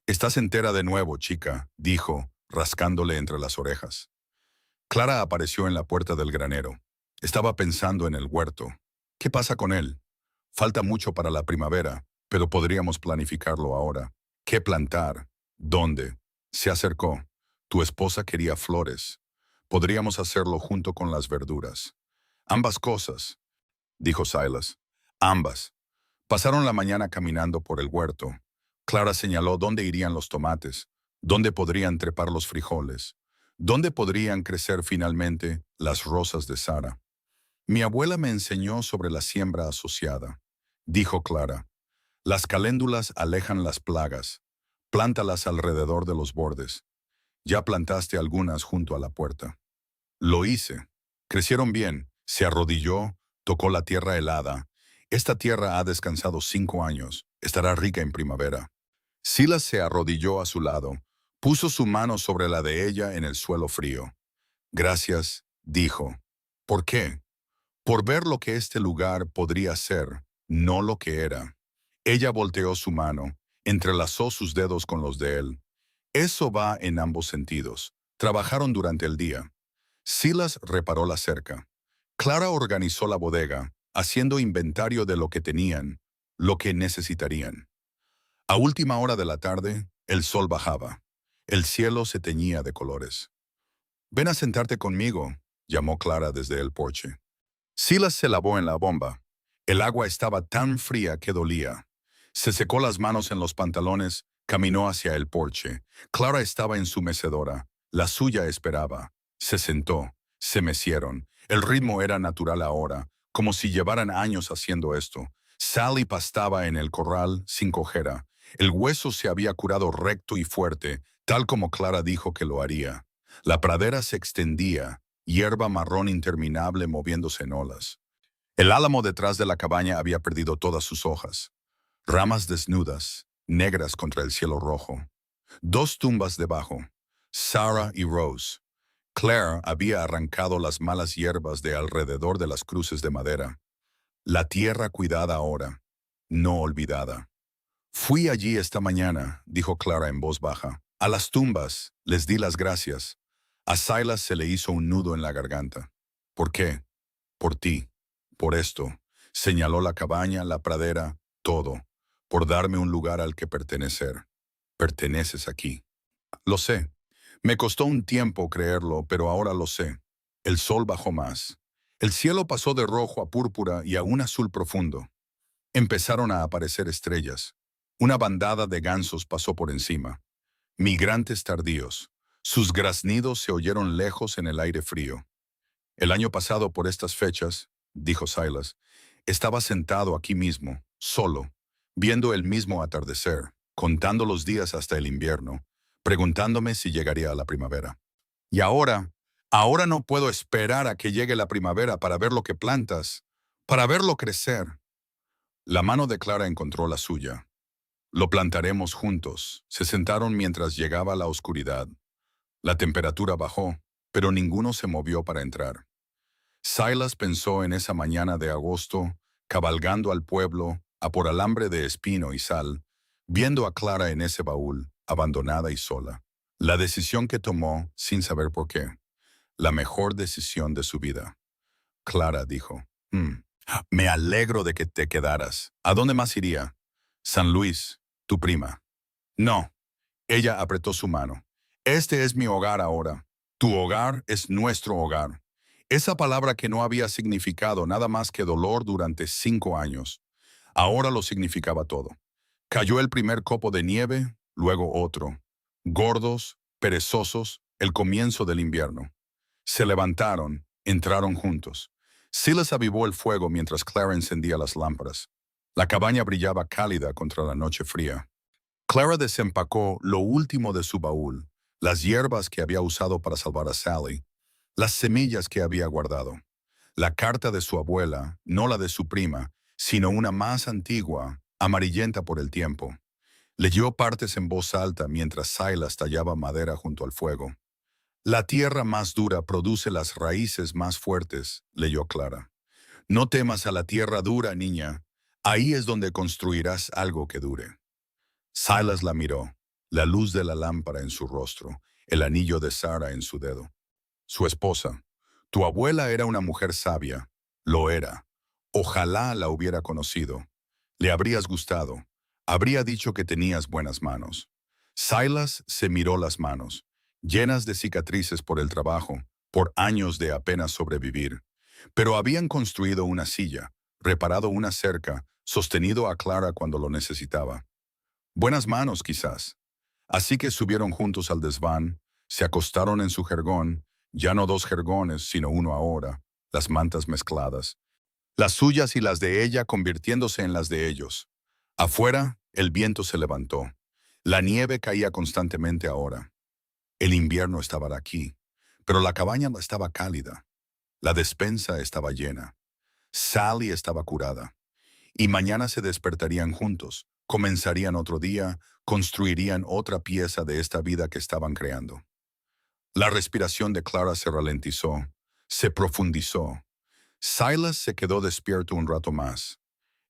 Estás entera de nuevo, chica, dijo, rascándole entre las orejas. Clara apareció en la puerta del granero. Estaba pensando en el huerto. ¿Qué pasa con él? Falta mucho para la primavera, pero podríamos planificarlo ahora. ¿Qué plantar? ¿Dónde? Se acercó. Tu esposa quería flores. Podríamos hacerlo junto con las verduras. Ambas cosas, dijo Silas. Ambas. Pasaron la mañana caminando por el huerto. Clara señaló dónde irían los tomates, dónde podrían trepar los frijoles, dónde podrían crecer finalmente las rosas de Sara. Mi abuela me enseñó sobre la siembra asociada, dijo Clara. Las caléndulas alejan las plagas. Plántalas alrededor de los bordes. Ya plantaste algunas junto a la puerta. Lo hice. Crecieron bien. Se arrodilló, tocó la tierra helada. Esta tierra ha descansado 5 años. Estará rica en primavera. Silas se arrodilló a su lado. Puso su mano sobre la de ella en el suelo frío. Gracias, dijo. ¿Por qué? Por ver lo que este lugar podría ser, no lo que era. Ella volteó su mano, entrelazó sus dedos con los de él. Eso va en ambos sentidos. Trabajaron durante el día. Silas reparó la cerca. Clara organizó la bodega, haciendo inventario de lo que tenían, lo que necesitarían. A última hora de la tarde, el sol bajaba. El cielo se teñía de colores. «Ven a sentarte conmigo», llamó Clara desde el porche. Silas se lavó en la bomba. El agua estaba tan fría que dolía. Se secó las manos en los pantalones, caminó hacia el porche. Clara estaba en su mecedora. La suya esperaba. Se sentó. Se mecieron. El ritmo era natural ahora, como si llevaran años haciendo esto. Sally pastaba en el corral sin cojera. El hueso se había curado recto y fuerte, tal como Clara dijo que lo haría. La pradera se extendía, hierba marrón interminable moviéndose en olas. El álamo detrás de la cabaña había perdido todas sus hojas. Ramas desnudas, negras contra el cielo rojo. 2 tumbas debajo, Sarah y Rose. Claire había arrancado las malas hierbas de alrededor de las cruces de madera. La tierra cuidada ahora, no olvidada. Fui allí esta mañana, dijo Clara en voz baja. A las tumbas les di las gracias. A Silas se le hizo un nudo en la garganta. ¿Por qué? Por ti. Por esto. Señaló la cabaña, la pradera, todo. Por darme un lugar al que pertenecer. Perteneces aquí. Lo sé. Me costó un tiempo creerlo, pero ahora lo sé. El sol bajó más. El cielo pasó de rojo a púrpura y a un azul profundo. Empezaron a aparecer estrellas. Una bandada de gansos pasó por encima. Migrantes tardíos. Sus graznidos se oyeron lejos en el aire frío. El año pasado por estas fechas, dijo Silas, estaba sentado aquí mismo, solo, viendo el mismo atardecer, contando los días hasta el invierno, preguntándome si llegaría a la primavera. Y ahora no puedo esperar a que llegue la primavera para ver lo que plantas, para verlo crecer. La mano de Clara encontró la suya. Lo plantaremos juntos. Se sentaron mientras llegaba la oscuridad. La temperatura bajó, pero ninguno se movió para entrar. Silas pensó en esa mañana de agosto, cabalgando al pueblo, a por alambre de espino y sal, viendo a Clara en ese baúl, abandonada y sola. La decisión que tomó, sin saber por qué. La mejor decisión de su vida. Clara dijo, me alegro de que te quedaras. ¿A dónde más iría? San Luis, tu prima. No. Ella apretó su mano. Este es mi hogar ahora. Tu hogar es nuestro hogar. Esa palabra que no había significado nada más que dolor durante 5 años. Ahora lo significaba todo. Cayó el primer copo de nieve, luego otro. Gordos, perezosos, el comienzo del invierno. Se levantaron, Entraron juntos. Silas avivó el fuego mientras Clara encendía las lámparas. La cabaña brillaba cálida contra la noche fría. Clara desempacó lo último de su baúl, las hierbas que había usado para salvar a Sally, las semillas que había guardado, la carta de su abuela, no la de su prima, sino una más antigua, amarillenta por el tiempo. Leyó partes en voz alta mientras Silas tallaba madera junto al fuego. La tierra más dura produce las raíces más fuertes, leyó Clara. No temas a la tierra dura, niña. Ahí es donde construirás algo que dure. Silas la miró, la luz de la lámpara en su rostro, el anillo de Sara en su dedo. Su esposa. Tu abuela era una mujer sabia. Lo era. Ojalá la hubiera conocido. Le habrías gustado. Habría dicho que tenías buenas manos. Silas se miró las manos, llenas de cicatrices por el trabajo, por años de apenas sobrevivir. Pero habían construido una silla, reparado una cerca, sostenido a Clara cuando lo necesitaba. Buenas manos, quizás. Así que subieron juntos al desván, se acostaron en su jergón, ya no dos jergones, sino uno ahora, las mantas mezcladas, las suyas y las de ella convirtiéndose en las de ellos. Afuera, el viento se levantó. La nieve caía constantemente ahora. El invierno estaba aquí, pero la cabaña estaba cálida. La despensa estaba llena. Sally estaba curada. Y mañana se despertarían juntos, comenzarían otro día, construirían otra pieza de esta vida que estaban creando. La respiración de Clara se ralentizó, se profundizó. Silas se quedó despierto un rato más,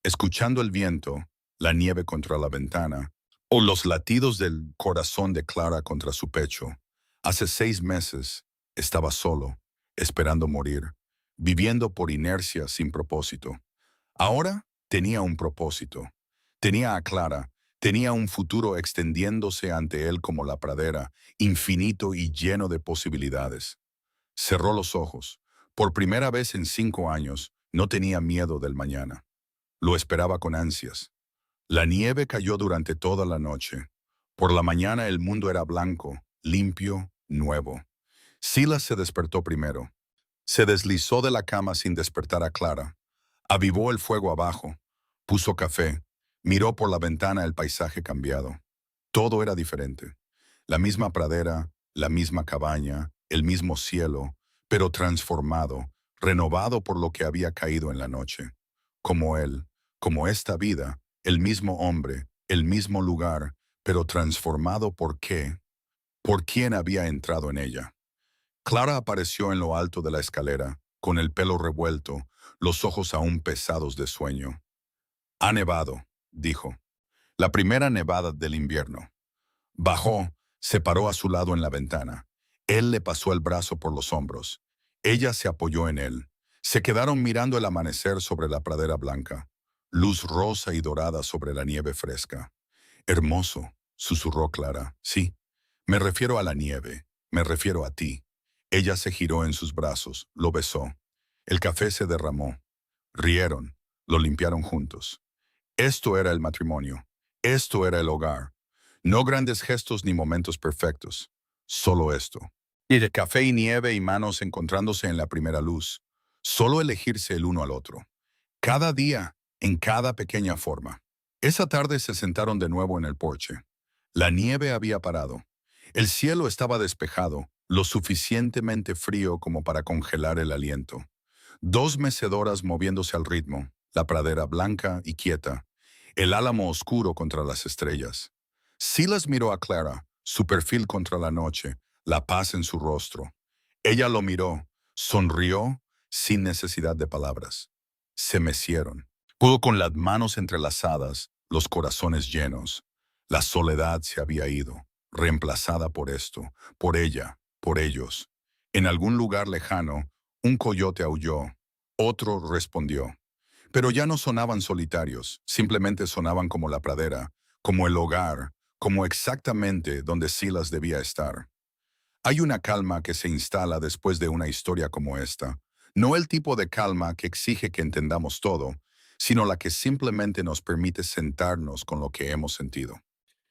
escuchando el viento, la nieve contra la ventana, o los latidos del corazón de Clara contra su pecho. Hace 6 meses estaba solo, esperando morir, viviendo por inercia sin propósito. Ahora tenía un propósito. Tenía a Clara, tenía un futuro extendiéndose ante él como la pradera, infinito y lleno de posibilidades. Cerró los ojos. Por primera vez en 5 años, no tenía miedo del mañana. Lo esperaba con ansias. La nieve cayó durante toda la noche. Por la mañana el mundo era blanco, limpio, nuevo. Silas se despertó primero. Se deslizó de la cama sin despertar a Clara. Avivó el fuego abajo. Puso café. Miró por la ventana el paisaje cambiado. Todo era diferente. La misma pradera, la misma cabaña, el mismo cielo, pero transformado, renovado por lo que había caído en la noche. Como él, como esta vida, el mismo hombre, el mismo lugar, pero transformado ¿por qué? ¿Por quién había entrado en ella? Clara apareció en lo alto de la escalera, con el pelo revuelto, los ojos aún pesados de sueño. Ha nevado, dijo. La primera nevada del invierno. Bajó, se paró a su lado en la ventana. Él le pasó el brazo por los hombros. Ella se apoyó en él. Se quedaron mirando el amanecer sobre la pradera blanca, luz rosa y dorada sobre la nieve fresca. Hermoso, susurró Clara. Sí, me refiero a la nieve, me refiero a ti. Ella se giró en sus brazos, lo besó. El café se derramó. Rieron, lo limpiaron juntos. Esto era el matrimonio. Esto era el hogar. No grandes gestos ni momentos perfectos. Solo esto. Y de café y nieve y manos encontrándose en la primera luz. Solo elegirse el uno al otro. Cada día, en cada pequeña forma. Esa tarde se sentaron de nuevo en el porche. La nieve había parado. El cielo estaba despejado, lo suficientemente frío como para congelar el aliento. 2 mecedoras moviéndose al ritmo, la pradera blanca y quieta, el álamo oscuro contra las estrellas. Silas miró a Clara, su perfil contra la noche, la paz en su rostro. Ella lo miró, sonrió, sin necesidad de palabras. Se mecieron. Pudo con las manos entrelazadas, los corazones llenos. La soledad se había ido, reemplazada por esto, por ella, por ellos. En algún lugar lejano, un coyote aulló, otro respondió. Pero ya no sonaban solitarios, simplemente sonaban como la pradera, como el hogar, como exactamente donde Silas debía estar. Hay una calma que se instala después de una historia como esta. No el tipo de calma que exige que entendamos todo, sino la que simplemente nos permite sentarnos con lo que hemos sentido.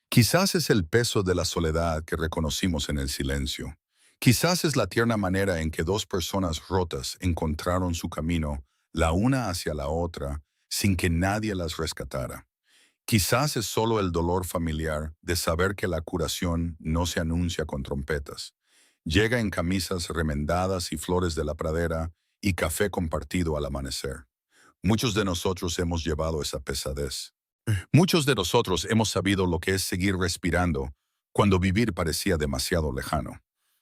Quizás es el peso de la soledad que reconocimos en el silencio. Quizás es la tierna manera en que dos personas rotas encontraron su camino, la una hacia la otra, sin que nadie las rescatara. Quizás es solo el dolor familiar de saber que la curación no se anuncia con trompetas. Llega en camisas remendadas y flores de la pradera y café compartido al amanecer. Muchos de nosotros hemos llevado esa pesadez. Muchos de nosotros hemos sabido lo que es seguir respirando cuando vivir parecía demasiado lejano.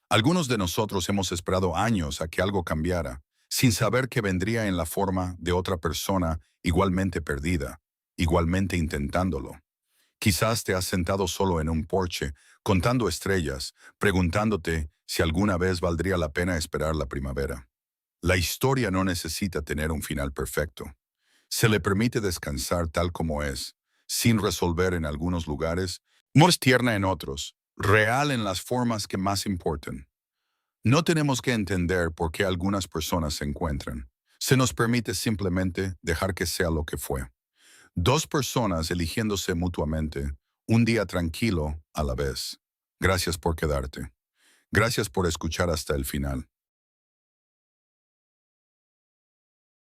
Algunos de nosotros hemos esperado años a que algo cambiara, sin saber que vendría en la forma de otra persona igualmente perdida, igualmente intentándolo. Quizás te has sentado solo en un porche, contando estrellas, preguntándote si alguna vez valdría la pena esperar la primavera. La historia no necesita tener un final perfecto. Se le permite descansar tal como es, sin resolver en algunos lugares, más tierna en otros, real en las formas que más importan. No tenemos que entender por qué algunas personas se encuentran. Se nos permite simplemente dejar que sea lo que fue. Dos personas eligiéndose mutuamente, un día tranquilo a la vez. Gracias por quedarte. Gracias por escuchar hasta el final.